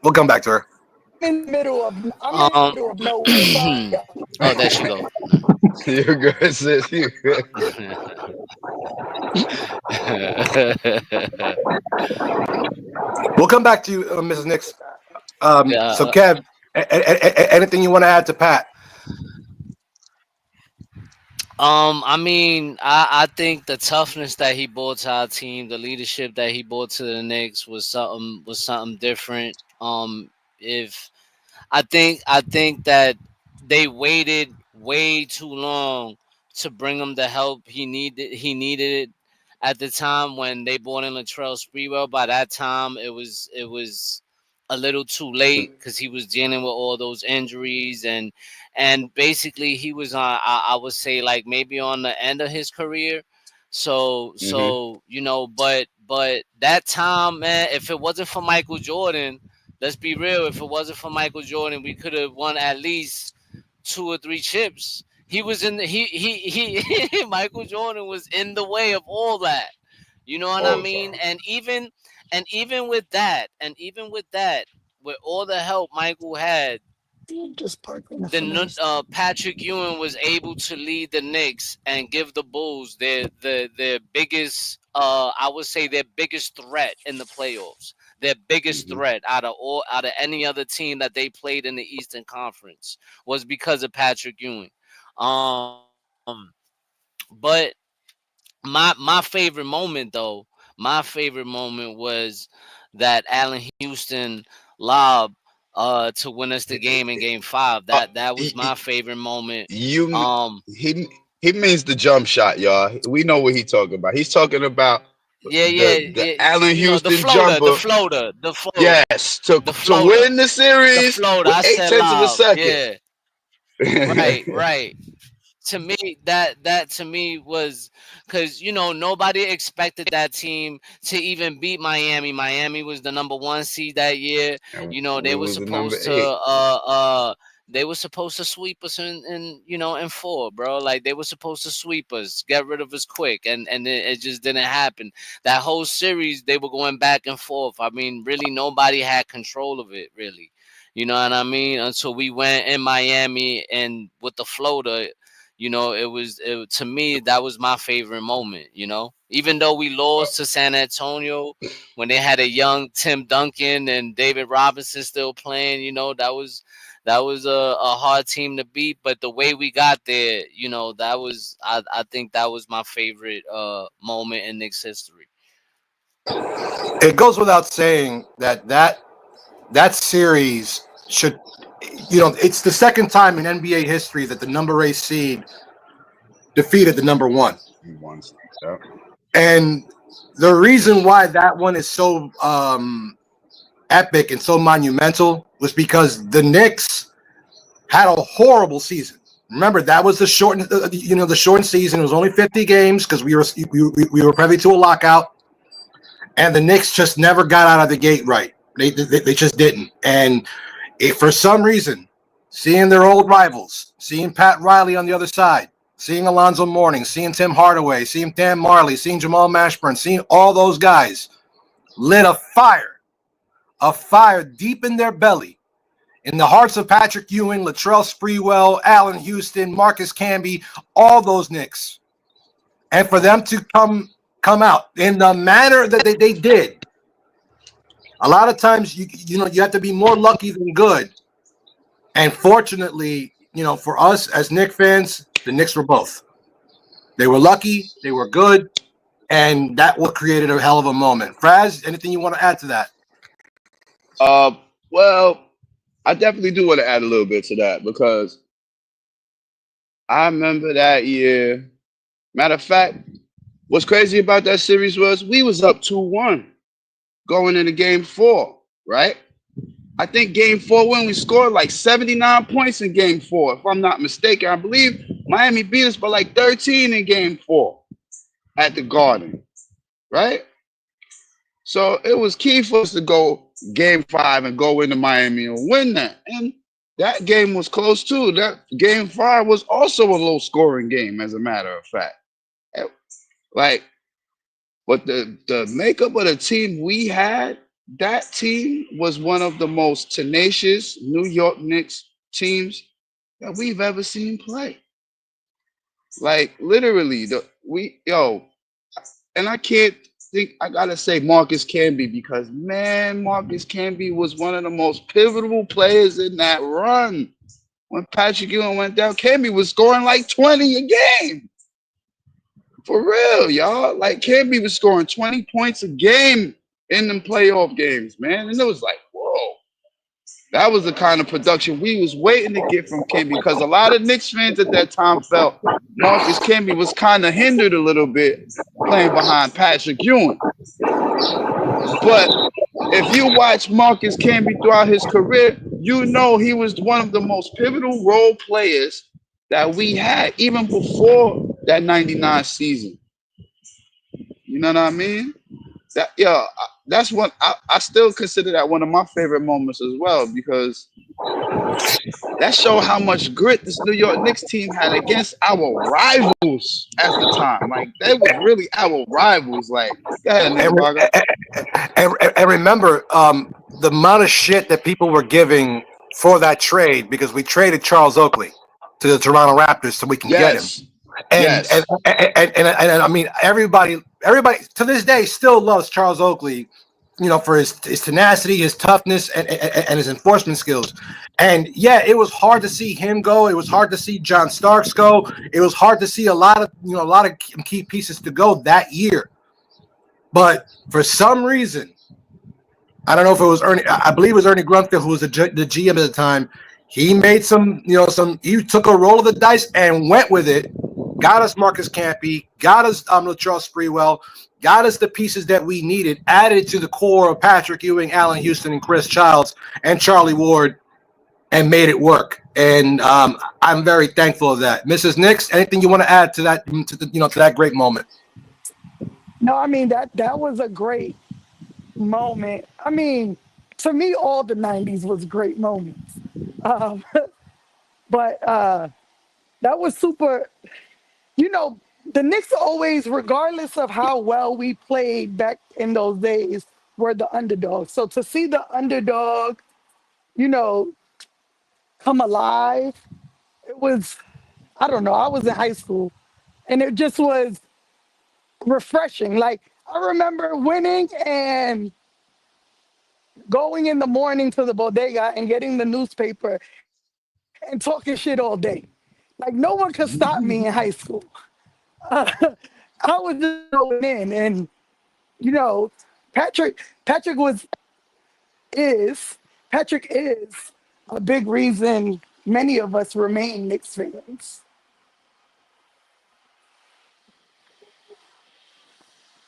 We'll come back to her.
I'm in the middle of nowhere. Sorry.
Oh, there she go.
You're good, sis. You're good.
We'll come back to you, Mrs. Knicks. So, Kev, anything you want to add to Pat?
I mean, I think the toughness that he brought to our team, the leadership that he brought to the Knicks was something different. If I think that they waited way too long to bring him the help he needed it at the time when they brought in Latrell Sprewell. By that time, it was a little too late because he was dealing with all those injuries and basically he was on I would say like maybe on the end of his career. So
Hmm.
so but that time, man, if it wasn't for Michael Jordan, let's be real. If it wasn't for Michael Jordan, we could have won at least two or three chips. He was in the he Michael Jordan was in the way of all that. You know what I
All the
mean?
time.
And even with that, with all the help Michael had,
Just park in front of this.
Patrick Ewing was able to lead the Knicks and give the Bulls their biggest, I would say their biggest threat in the playoffs. Their biggest
Hmm.
threat out of any other team that they played in the Eastern Conference was because of Patrick Ewing. Um, but my favorite moment though, my favorite moment was that Allen Houston lob to win us the game in game 5.
Uh,
That was my
he,
favorite moment.
you
Um
he means the jump shot, y'all. We know what he's talking about. He's talking about
yeah, yeah,
the
yeah,
Allen
the
Houston
floater, the
jumper.
floater, the float,
Yes,
the
to
floater,
win the
the
series
floater.
with
I
eight
said
tenths of a
lob.
second.
Yeah. Right, right. To me, that to me was because nobody expected that team to even beat Miami. Miami was the number one seed that year.
And
They
we
were
was the number
supposed to
8.
sweep us in 4, bro. Like they were supposed to sweep us, get rid of us quick, and it just didn't happen. That whole series they were going back and forth. I mean, really nobody had control of it, really. You know what I mean? Until we went in Miami and with the floater, to me that was my favorite moment. Even though we lost to San Antonio when they had a young Tim Duncan and David Robinson still playing, that was a hard team to beat. But the way we got there, I think that was my favorite moment in Knicks history.
It goes without saying that series should, it's the second time in NBA history that the number 8 seed defeated the number 1.
Once. Yeah.
And the reason why that one is so epic and so monumental was because the Knicks had a horrible season. Remember, that was the shortened season. It was only 50 games because we were privy to a lockout, and the Knicks just never got out of the gate right. They just didn't. And if for some reason, seeing their old rivals, seeing Pat Riley on the other side, seeing Alonzo Mourning, seeing Tim Hardaway, seeing Dan Marley, seeing Jamal Mashburn, seeing all those guys lit a fire deep in their belly, in the hearts of Patrick Ewing, Latrell Sprewell, Allen Houston, Marcus Camby, all those Knicks. And for them to come out in the manner that they did, a lot of times you have to be more lucky than good. And fortunately, for us as Knicks fans, the Knicks were both. They were lucky, they were good, and that what created a hell of a moment. Fraz, anything you want to add to that?
Uh, well, I definitely do want to add a little bit to that because I remember that year. Matter of fact, what's crazy about that series was we was up 2-1 going into game 4, right? I think game 4 when we scored like 79 points in game 4, if I'm not mistaken. I believe Miami beat us by like 13 in game 4 at the Garden, right? So it was key for us to go game 5 and go into Miami and win that. And that game was close too. That game 5 was also a low scoring game, as a matter of fact. Like, but the makeup of the team we had, that team was one of the most tenacious New York Knicks teams that we've ever seen play. Like literally, and I can't think. I gotta say Marcus Camby because man, Marcus Camby was one of the most pivotal players in that run when Patrick Ewing went down, Camby was scoring like 20 a game. For real, y'all. Like Camby was scoring 20 points a game in them playoff games, man. And it was like, whoa. That was the kind of production we was waiting to get from Camby, because a lot of Knicks fans at that time felt Marcus Camby was kind of hindered a little bit playing behind Patrick Ewing. But if you watch Marcus Camby throughout his career, you know he was one of the most pivotal role players that we had even before that 99 season. You know what I mean? That's what I still consider that one of my favorite moments as well, because that showed how much grit this New York Knicks team had against our rivals at the time. Like, they was really our rivals. Like, go ahead, Knickerbocker.
And remember, the amount of shit that people were giving for that trade, because we traded Charles Oakley to the Toronto Raptors so we can get him. And I mean, everybody to this day still loves Charles Oakley, you know, for his tenacity, his toughness, and his enforcement skills. And yeah, it was hard to see him go. It was hard to see John Starks go. It was hard to see a lot of key pieces to go that year. But for some reason, I don't know if it was Ernie. I believe it was Ernie Grunfeld, who was the GM at the time. He made he took a roll of the dice and went with it. Got us Marcus Camby, got us Latrell Sprewell, got us the pieces that we needed, added to the core of Patrick Ewing, Allen Houston, and Chris Childs, and Charlie Ward, and made it work. And I'm very thankful of that. Mrs. Knicks, anything you want to add to that, to that great moment?
No, I mean, that was a great moment. I mean, to me, all the 90s was great moments. But that was super. You know, the Knicks always, regardless of how well we played back in those days, were the underdog. So to see the underdog, come alive, it was, I don't know, I was in high school, and it just was refreshing. Like, I remember winning and going in the morning to the bodega and getting the newspaper and talking shit all day. Like, no one could stop me in high school. I was just going in, and Patrick is a big reason many of us remain Knicks fans.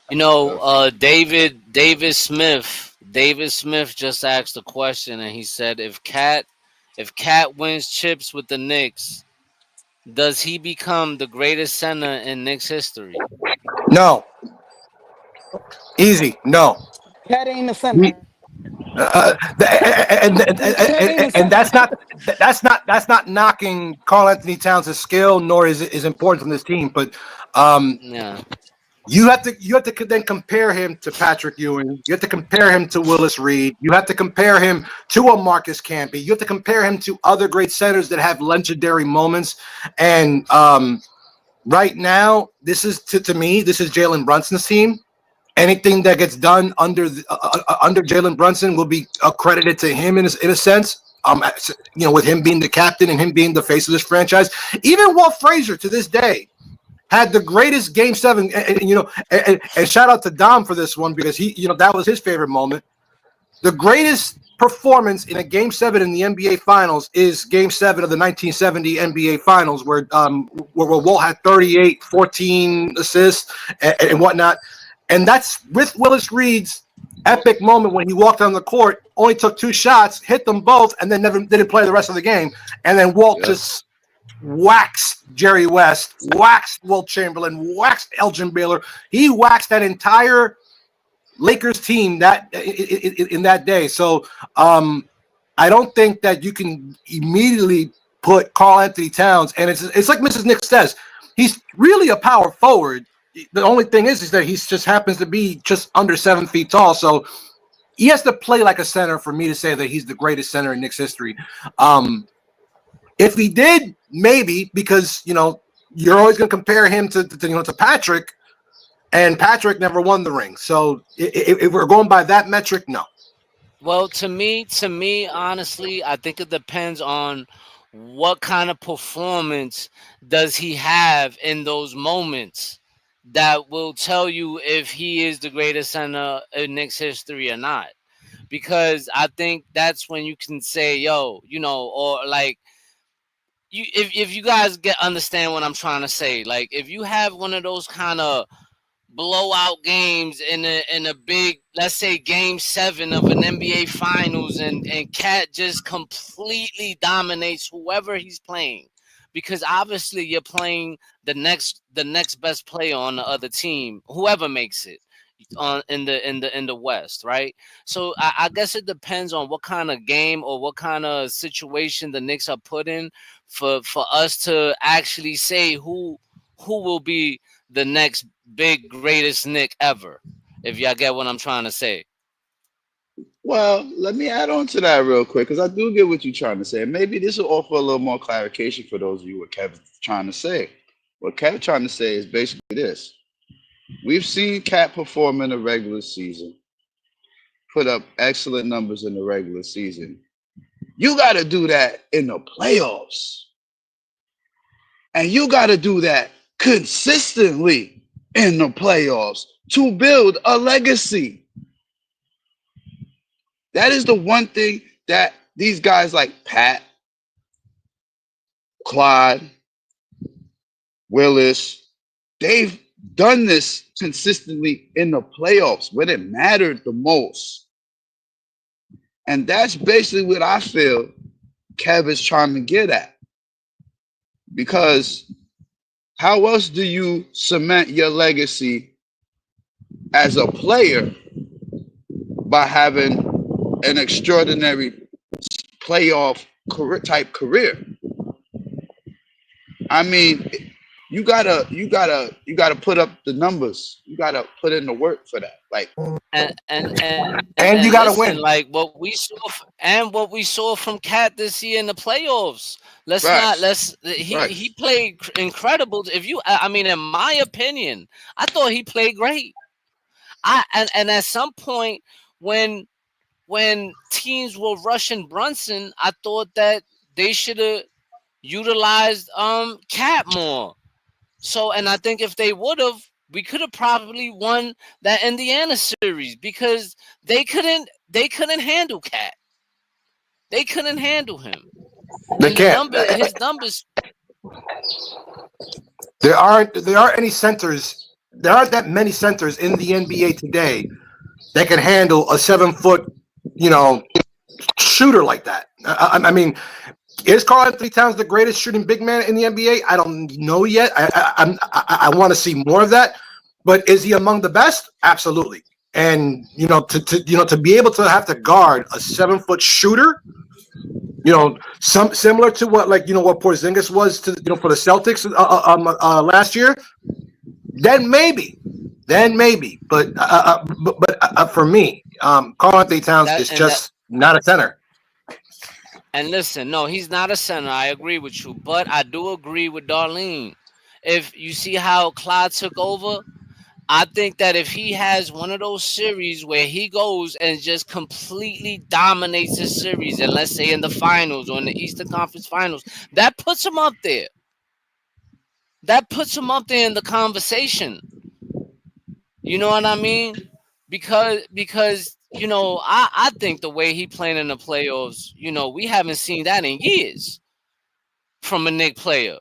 David Smith just asked a question, and he said, if Cat wins chips with the Knicks, does he become the greatest center in Knicks history?
No. Easy. No.
Cat ain't a center.
And that's not knocking Karl Anthony Towns' skill, nor is important from this team. But
yeah.
You have to then compare him to Patrick Ewing. You have to compare him to Willis Reed. You have to compare him to a Marcus Camby. You have to compare him to other great centers that have legendary moments. And right now, this is to me, this is Jalen Brunson's team. Anything that gets done under Jalen Brunson will be accredited to him in a sense. With him being the captain and him being the face of this franchise. Even Walt Frazier to this day had the greatest Game 7, and shout out to Dom for this one, because that was his favorite moment. The greatest performance in a Game 7 in the NBA Finals is Game 7 of the 1970 NBA Finals, where Walt had 38, 14 assists and whatnot, and that's with Willis Reed's epic moment when he walked on the court, only took 2 shots, hit them both, and then didn't play the rest of the game, and then Walt just waxed Jerry West, waxed Wilt Chamberlain, waxed Elgin Baylor. He waxed that entire Lakers team that in that day. So I don't think that you can immediately put Karl Anthony Towns, and it's like Mrs. Nick says, he's really a power forward. The only thing is that he just happens to be just under 7 feet tall. So he has to play like a center for me to say that he's the greatest center in Knicks history. If he did, maybe, because you're always going to compare him to Patrick, and Patrick never won the ring. So if we're going by that metric, no.
Well, to me, honestly, I think it depends on what kind of performance does he have in those moments that will tell you if he is the greatest center in Knicks history or not. Because I think that's when you can say, yo, or like if you guys understand what I'm trying to say, like if you have one of those kind of blowout games in a big, let's say game 7 of an NBA finals, and Cat just completely dominates whoever he's playing, because obviously you're playing the next best player on the other team, whoever makes it on in the West, right? So I guess it depends on what kind of game or what kind of situation the Knicks are put in for us to actually say who will be the next big greatest Nick ever, if y'all get what I'm trying to say.
Well, let me add on to that real quick because I do get what you're trying to say. Maybe this will offer a little more clarification for those of you what Kevin's trying to say. What Kevin's trying to say is basically this. We've seen Cat perform in the regular season, put up excellent numbers in the regular season. You got to do that in the playoffs. And you got to do that consistently in the playoffs to build a legacy. That is the one thing that these guys like Pat, Clyde, Willis, they've done this consistently in the playoffs when it mattered the most. And that's basically what I feel Kev is trying to get at. Because how else do you cement your legacy as a player by having an extraordinary playoff type career? I mean, you gotta put up the numbers. You gotta put in the work for that. Like,
and
you gotta
listen,
win.
like what we saw from Cat this year in the playoffs.
Right.
He played incredible. I mean, in my opinion, I thought he played great. And at some point when teams were rushing Brunson, I thought that they should have utilized Cat more. So, and I think if they would have, we could have probably won that Indiana series, because they couldn't handle Cat. They couldn't handle him.
They
And
can't.
his numbers.
There aren't any centers. There aren't that many centers in the NBA today that can handle a 7-foot, shooter like that. I mean, is Karl-Anthony Towns the greatest shooting big man in the NBA? I don't know yet. I want to see more of that. But is he among the best? Absolutely. And to be able to have to guard a 7-foot shooter, some similar to what what Porzingis was to for the Celtics last year, then maybe. But for me, Karl-Anthony Towns is just not a center.
And listen, no, he's not a center. I agree with you, but I do agree with Darlene. If you see how Clyde took over, I think that if he has one of those series where he goes and just completely dominates the series, and let's say in the finals or in the Eastern Conference Finals, that puts him up there. That puts him up there in the conversation. You know what I mean? Because I think the way he played in the playoffs, we haven't seen that in years from a Knick player.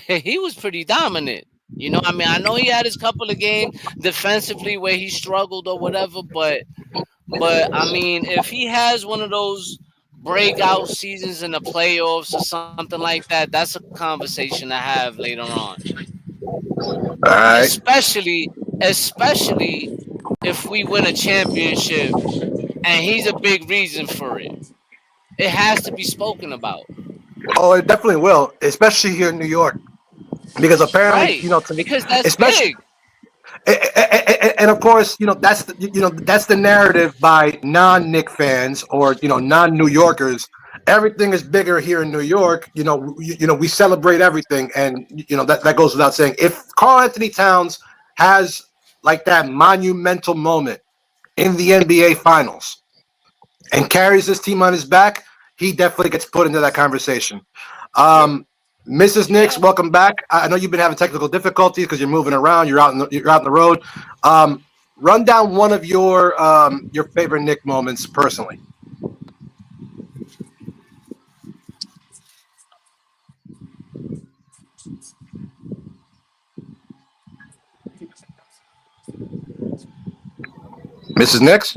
He was pretty dominant. I mean, I know he had his couple of games defensively where he struggled or whatever, but I mean, if he has one of those breakout seasons in the playoffs or something like that, that's a conversation to have later on.
All right.
Especially if we win a championship and he's a big reason for it. It has to be spoken about.
Oh, it definitely will, especially here in New York, because apparently,
Right. Because that's
especially,
big.
and of course, that's that's the narrative by non-Knick fans or non-New Yorkers. Everything is bigger here in New York. We celebrate everything, and that goes without saying. If Karl-Anthony Towns has like that monumental moment in the NBA Finals and carries this team on his back, he definitely gets put into that conversation. Mrs. Knicks, welcome back. I know you've been having technical difficulties because you're moving around. You're out on the road. Run down one of your favorite Knick moments personally. Mrs. Knicks?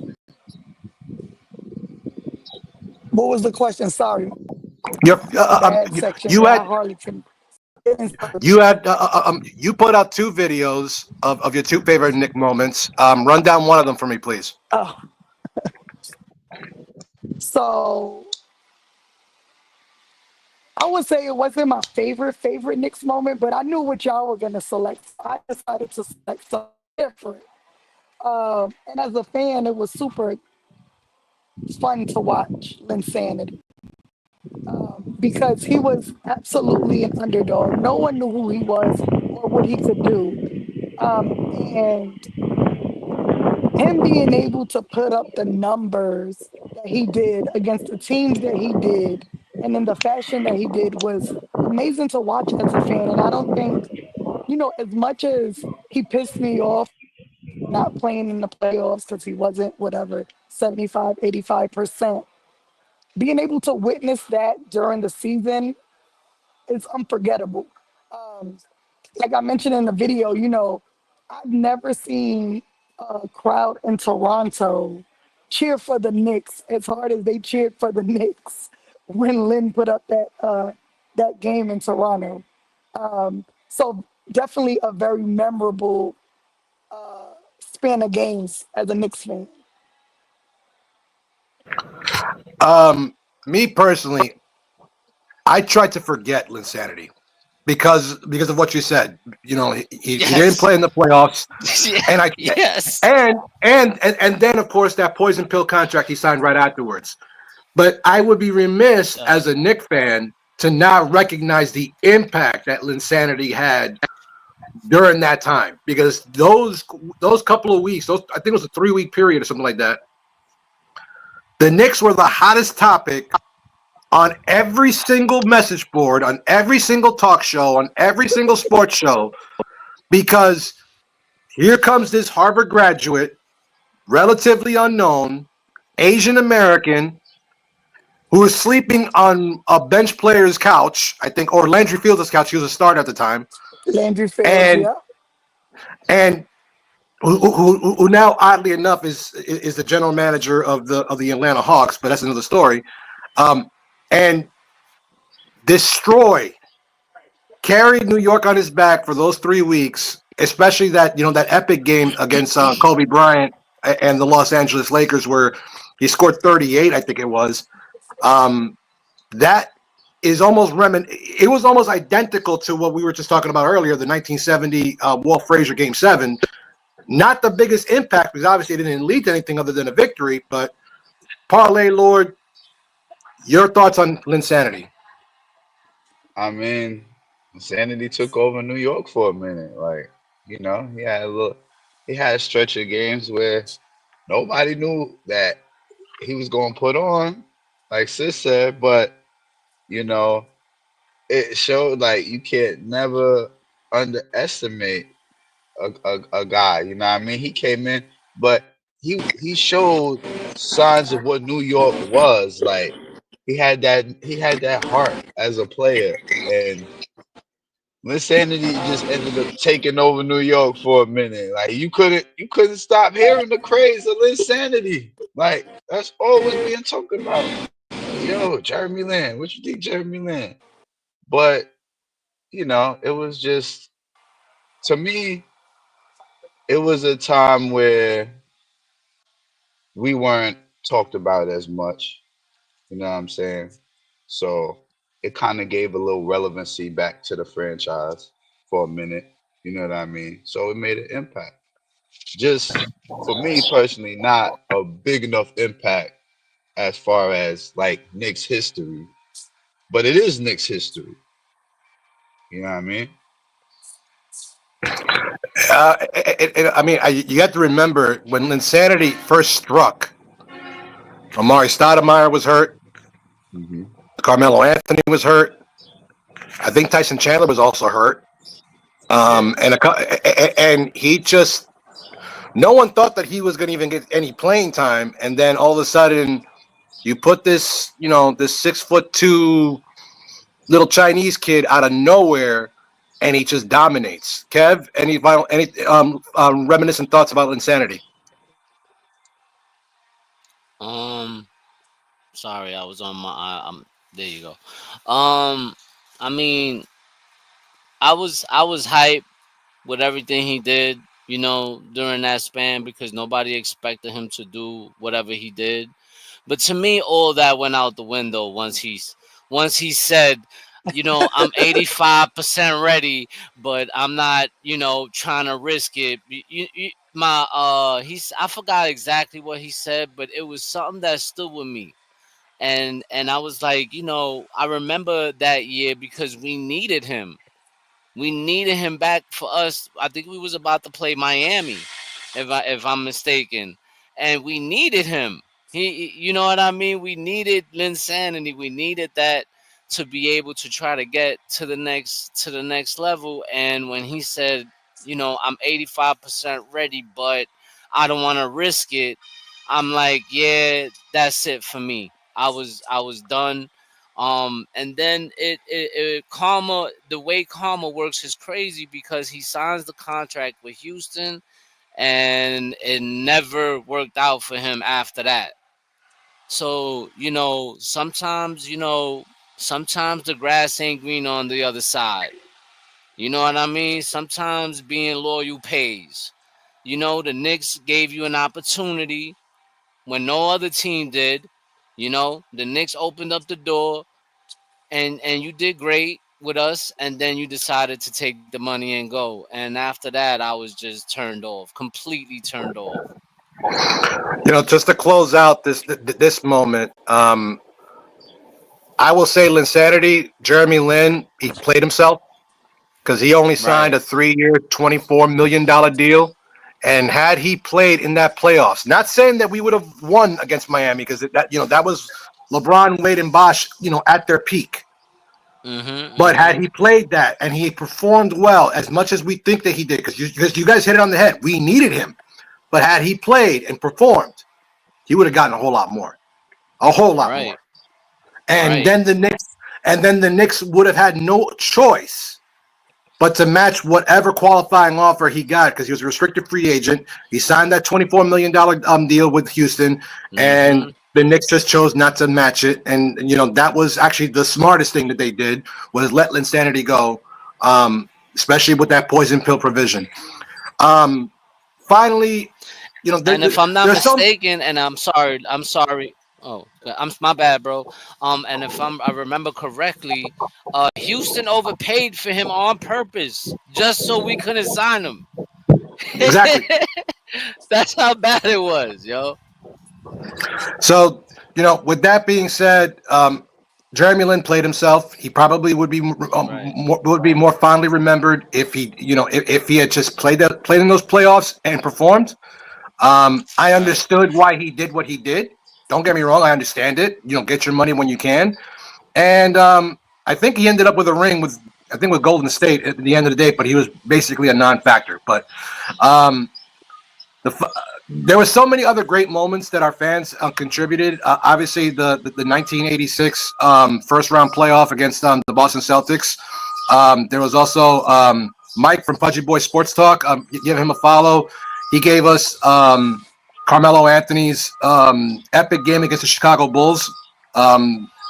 What was the question? Sorry,
Your,
bad section.
you
Yeah,
had
I hardly can.
you put out 2 videos of your 2 favorite Knick moments. Run down one of them for me, please.
Oh, so I would say it wasn't my favorite Knicks moment, but I knew what y'all were gonna select. I decided to select something different. And as a fan, it was super fun to watch Linsanity because he was absolutely an underdog. No one knew who he was or what he could do. And him being able to put up the numbers that he did against the teams that he did and in the fashion that he did was amazing to watch as a fan. And I don't think, as much as he pissed me off not playing in the playoffs because he wasn't whatever 75, 85%, being able to witness that during the season is unforgettable. Um, like I mentioned in the video, I've never seen a crowd in Toronto cheer for the Knicks as hard as they cheered for the Knicks when Lynn put up that game in Toronto. So definitely a very memorable span of games as a Knicks fan.
Me personally, I tried to forget Linsanity because of what you said. He didn't play in the playoffs, and and then of course that poison pill contract he signed right afterwards. But I would be remiss as a Knicks fan to not recognize the impact that Linsanity had during that time, because those couple of weeks, I think it was a 3-week period or something like that. The Knicks were the hottest topic on every single message board, on every single talk show, on every single sports show, because here comes this Harvard graduate, relatively unknown, Asian American, who was sleeping on a bench player's couch, I think, or Landry Fields' couch. He was a starter at the time.
Landry Fields,
and who now, oddly enough, is the general manager of the Atlanta Hawks, but that's another story. And carried New York on his back for those 3 weeks, especially that epic game against Kobe Bryant and the Los Angeles Lakers, where he scored 38, I think it was. That is almost it was almost identical to what we were just talking about earlier, the 1970 Walt Frazier Game 7. Not the biggest impact, because obviously it didn't lead to anything other than a victory, but Parlay Lord, your thoughts on Linsanity?
I mean, Insanity took over New York for a minute. Like, he had a stretch of games where nobody knew that he was going to put on, like Sis said, but it showed like you can't never underestimate a guy. You know what I mean? He came in, but he showed signs of what New York was like. He had that heart as a player, and Linsanity just ended up taking over New York for a minute. Like you couldn't stop hearing the praise of Linsanity. Like that's always being talked about. Yo, Jeremy Lin, what you think, Jeremy Lin? But it was just, to me, it was a time where we weren't talked about as much. You know what I'm saying? So it kind of gave a little relevancy back to the franchise for a minute. You know what I mean? So it made an impact. Just for me personally, not a big enough impact as far as like Knicks history, but it is Knicks history. You know what I mean?
You have to remember when Linsanity first struck, Amari Stoudemire was hurt.
Mm-hmm.
Carmelo Anthony was hurt. I think Tyson Chandler was also hurt. And he just, no one thought that he was going to even get any playing time. And then all of a sudden, you put this, this 6'2" little Chinese kid out of nowhere, and he just dominates. Kev, any reminiscent thoughts about Insanity?
Um, Sorry, I was on my. There you go. I mean, I was hyped with everything he did, during that span because nobody expected him to do whatever he did. But to me, all that went out the window once he said, I'm 85% ready, but I'm not, trying to risk it. I forgot exactly what he said, but it was something that stood with me. And I was like, I remember that year because we needed him. We needed him back for us. I think we was about to play Miami, if I'm mistaken, and we needed him. You know what I mean? We needed Linsanity. We needed that to be able to try to get to the next level. And when he said, I'm 85% ready, but I don't want to risk it. I'm like, yeah, that's it for me. I was done. And then it Karma, the way Karma works is crazy because he signs the contract with Houston, and it never worked out for him after that. So sometimes the grass ain't green on the other side. You know what I mean? Sometimes being loyal pays. The Knicks gave you an opportunity when no other team did. The Knicks opened up the door, and you did great with us, and then you decided to take the money and go. And after that, I was just turned off, completely turned off.
Just to close out this moment, I will say Linsanity, Jeremy Lin, he played himself because he only signed
Right.
a 3-year, $24 million deal. And had he played in that playoffs, not saying that we would have won against Miami because that was LeBron, Wade, and Bosh, at their peak.
Mhm.
But had
Mhm.
he played that and he performed well as much as we think that he did, because you guys hit it on the head, we needed him. But had he played and performed, he would have gotten a whole lot more,
Right.
And
Right.
then the Knicks would have had no choice but to match whatever qualifying offer he got because he was a restricted free agent. He signed that $24 million deal with Houston, and
Mhm.
the Knicks just chose not to match it. And that was actually the smartest thing that they did was let Linsanity go, especially with that poison pill provision. Um, Finally,
And if I'm not
there's some.
mistaken, and I'm sorry. Oh, I'm my bad, bro. And if I remember correctly, Houston overpaid for him on purpose just so we couldn't sign him.
Exactly.
That's how bad it was, yo.
So, with that being said, Jeremy Lin played himself. He probably
Right.
would be more fondly remembered if he, if he had just played in those playoffs and performed. I
Right.
understood why he did what he did. Don't get me wrong. I understand it. Get your money when you can. And I think he ended up with a ring with Golden State at the end of the day, but he was basically a non-factor. But um, there were so many other great moments that our fans contributed. Obviously, the 1986 first round playoff against the Boston Celtics. There was also Mike from Pudgy Boy Sports Talk. Give him a follow. He gave us Carmelo Anthony's epic game against the Chicago Bulls,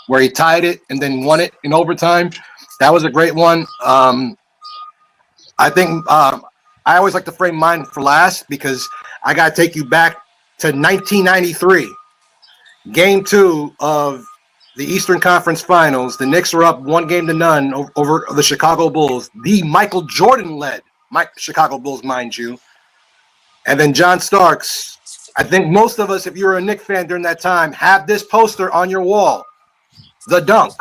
where he tied it and then won it in overtime. That was a great one. I think I always like to frame mine for last because I got to take you back to 1993, Game 2 of the Eastern Conference Finals. The Knicks were up 1-0 over the Chicago Bulls. The Michael Jordan-led Chicago Bulls, mind you. And then John Starks. I think most of us, if you were a Knicks fan during that time, have this poster on your wall, the dunk.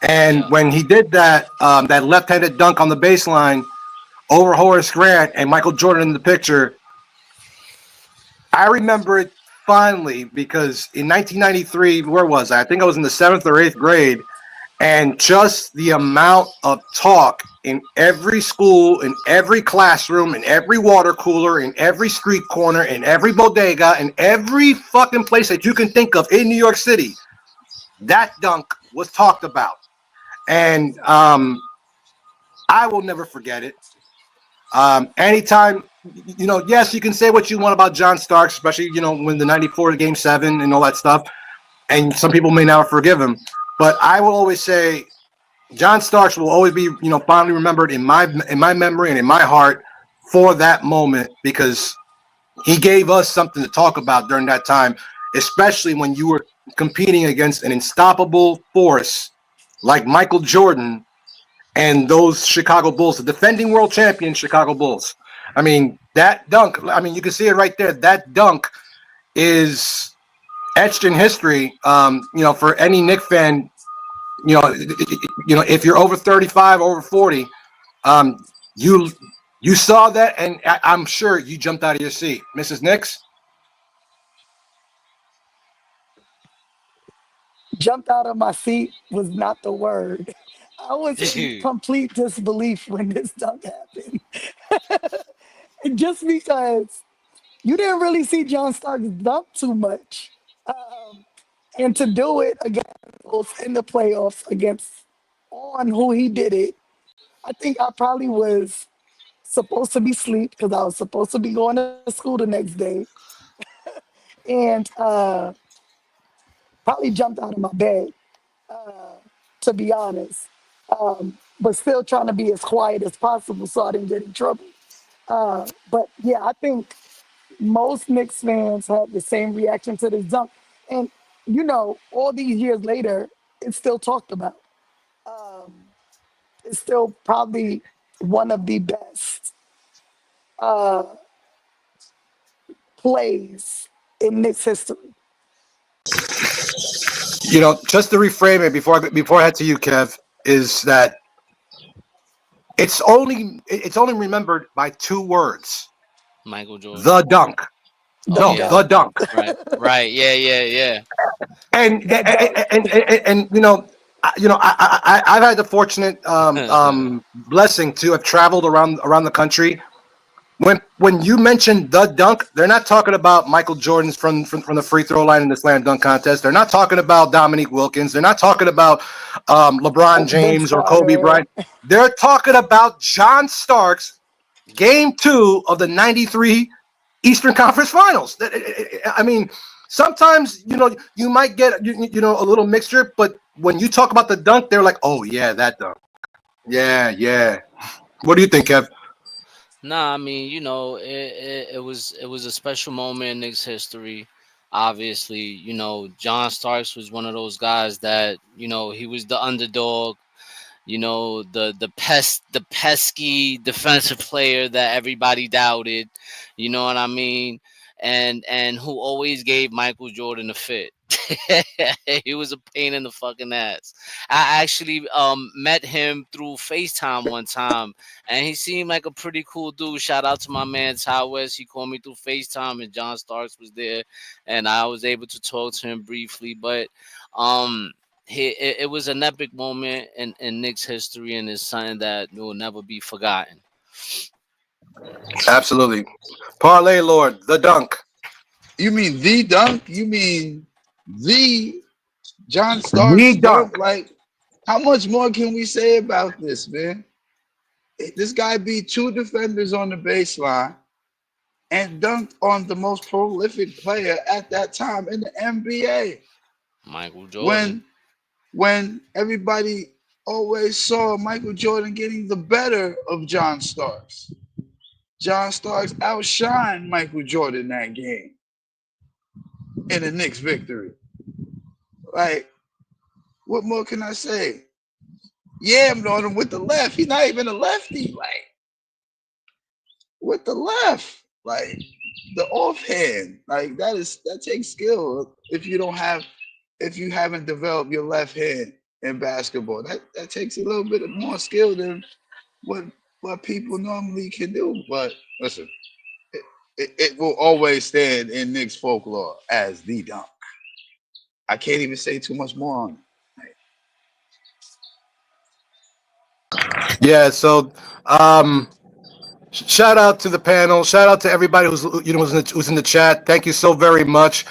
And
Yeah.
when he did that, that left-handed dunk on the baseline over Horace Grant and Michael Jordan in the picture, I remember it finally, because in 1993, where was I? I think I was in the 7th or 8th grade, and just the amount of talk in every school, in every classroom, in every water cooler, in every street corner, in every bodega, in every fucking place that you can think of in New York City, that dunk was talked about. And I will never forget it. Anytime, yes, you can say what you want about John Starks, especially, when the 94 Game 7 and all that stuff. And some people may never forgive him. But I will always say John Starks will always be, fondly remembered in my memory and in my heart for that moment, because he gave us something to talk about during that time, especially when you were competing against an unstoppable force like Michael Jordan and those Chicago Bulls, the defending world champion Chicago Bulls. I mean, that dunk, you can see it right there. That dunk is etched in history, for any Knicks fan. If you're over 35, over 40, you saw that, and I'm sure you jumped out of your seat. Mrs. Knicks?
Jumped out of my seat was not the word. I was in complete disbelief when this dunk happened. Just because you didn't really see John Starks dunk too much. And to do it against in the playoffs against on who he did it, I think I probably was supposed to be asleep because I was supposed to be going to school the next day. And probably jumped out of my bed, to be honest. But still trying to be as quiet as possible so I didn't get in trouble. But yeah, I think most Knicks fans had the same reaction to this dunk. And, all these years later, it's still talked about. It's still probably one of the best uh, plays in Knicks history.
Just to reframe it before I head to you, Kev, is that it's only remembered by 2 words.
Michael Jordan.
The dunk. The dunk.
Right. Yeah.
And I've had the fortunate blessing to have traveled around the country. When you mention the dunk, they're not talking about Michael Jordan's from the free throw line in the slam dunk contest. They're not talking about Dominique Wilkins. They're not talking about LeBron James or Kobe Bryant. They're talking about John Starks, Game 2 of the '93 Eastern Conference Finals. I mean, sometimes you might get a little mixture, but when you talk about the dunk, they're like, oh yeah, that dunk. Yeah. What do you think, Kev?
Nah, it was a special moment in Knicks history. Obviously, John Starks was one of those guys that, he was the underdog, the pesky defensive player that everybody doubted, you know what I mean? And who always gave Michael Jordan a fit. He was a pain in the fucking ass. I actually met him through FaceTime one time, and he seemed like a pretty cool dude. Shout out to my man Ty West. He called me through FaceTime, and John Starks was there, and I was able to talk to him briefly. But it was an epic moment in Knicks history, and it's something that will never be forgotten.
Absolutely. Parlay Lord, the dunk.
You mean the dunk? You mean the John Starks dunk? Like, how much more can we say about this, man? This guy beat 2 defenders on the baseline and dunked on the most prolific player at that time in the NBA.
Michael Jordan.
When everybody always saw Michael Jordan getting the better of John Starks. John Starks outshined Michael Jordan that game in the Knicks victory. Like, what more can I say? Yeah, I'm on him with the left. He's not even a lefty. Like, with the left, like the offhand, like that takes skill. If you haven't developed your left hand in basketball, that takes a little bit more skill than what people normally can do. But listen, it will always stand in Knicks folklore as the dunk. I can't even say too much more on it.
Yeah, so shout out to the panel. Shout out to everybody who's in the chat. Thank you so very much.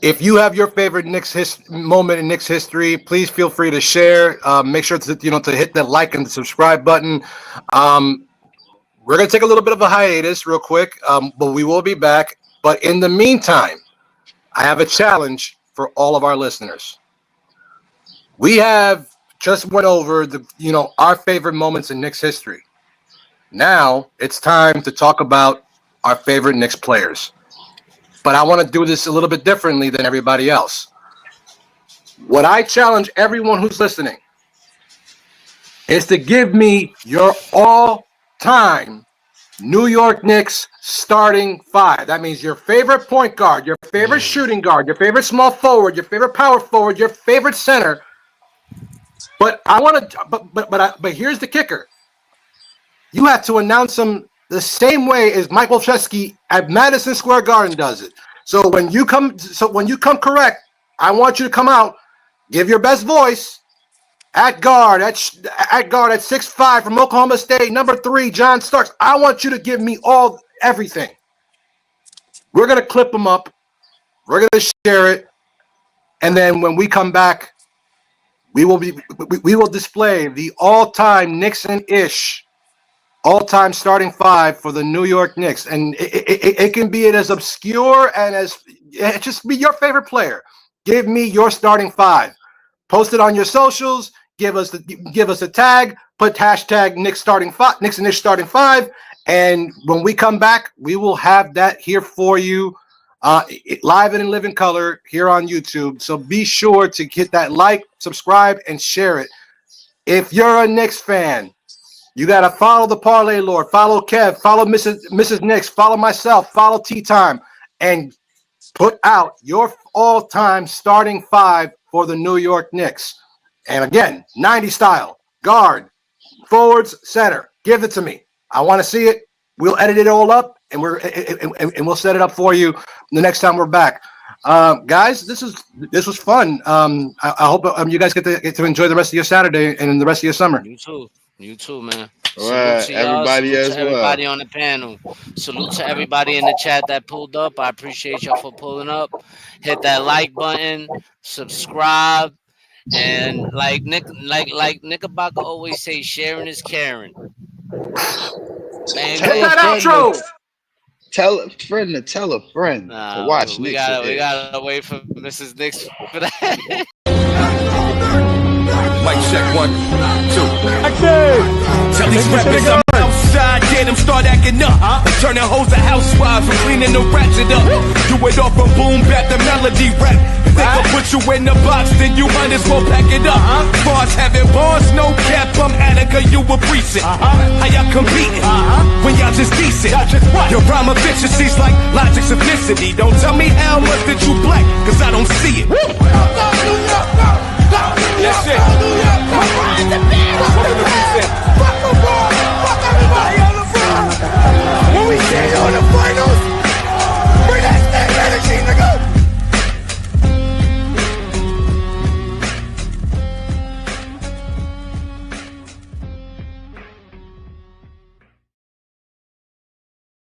If you have your favorite Knicks moment in Knicks history, please feel free to share. Make sure to hit that like and the subscribe button. We're gonna take a little bit of a hiatus, real quick, but we will be back. But in the meantime, I have a challenge for all of our listeners. We have just went over our favorite moments in Knicks history. Now it's time to talk about our favorite Knicks players. But I want to do this a little bit differently than everybody else. What I challenge everyone who's listening is to give me your all-time New York Knicks starting five. That means your favorite point guard, your favorite shooting guard, your favorite small forward, your favorite power forward, your favorite center. But I want to. But here's the kicker. You have to announce them the same way as Mike Olszewski at Madison Square Garden does it. So when you come correct, I want you to come out, give your best voice at guard at 6'5" from Oklahoma State, number 3, John Starks. I want you to give me everything. We're gonna clip them up, we're gonna share it, and then when we come back, we will display the all-time Knicks-ish all-time starting five for the New York Knicks, and it can be as obscure and as just be your favorite player. Give me your starting five. Post it on your socials. Give us a tag. Put hashtag Knicks starting five, Knicks and Knicks starting five, and when we come back, we will have that here for you, live and in living color here on YouTube. So be sure to hit that like, subscribe, and share it. If you're a Knicks fan, you got to follow the Parlay Lord, follow Kev, follow Mrs. Knicks, follow myself, follow Tea Time, and put out your all-time starting five for the New York Knicks. And again, 90 style, guard, forwards, center. Give it to me. I want to see it. We'll edit it all up, and we'll set it up for you the next time we're back. Guys, this was fun. I hope you guys get to enjoy the rest of your Saturday and the rest of your summer.
You too, man.
All right, everybody as well.
Everybody on the panel. Salute to everybody in the chat that pulled up. I appreciate y'all for pulling up. Hit that like button, subscribe, and like Knickerbocker always say, sharing is caring. Man,
Tell a friend. Tell a friend to tell a friend to watch
we
Knicks.
We gotta wait for Mrs. Knicks for that.
Mic check 1, 2. Tell these rappers I'm outside, get them start acting up. Turning hoes to housewives and cleaning the ratchet up. Do it off from boom bap the melody rap. If they gon' put you in the box, then you might as well pack it up. Bars having bars, no cap, I'm Attica, you a precinct. How y'all competing when y'all just decent? Your rhyme efficiency's like logic's ethnicity. Don't tell me how much that you black, cause I don't see it. That's it.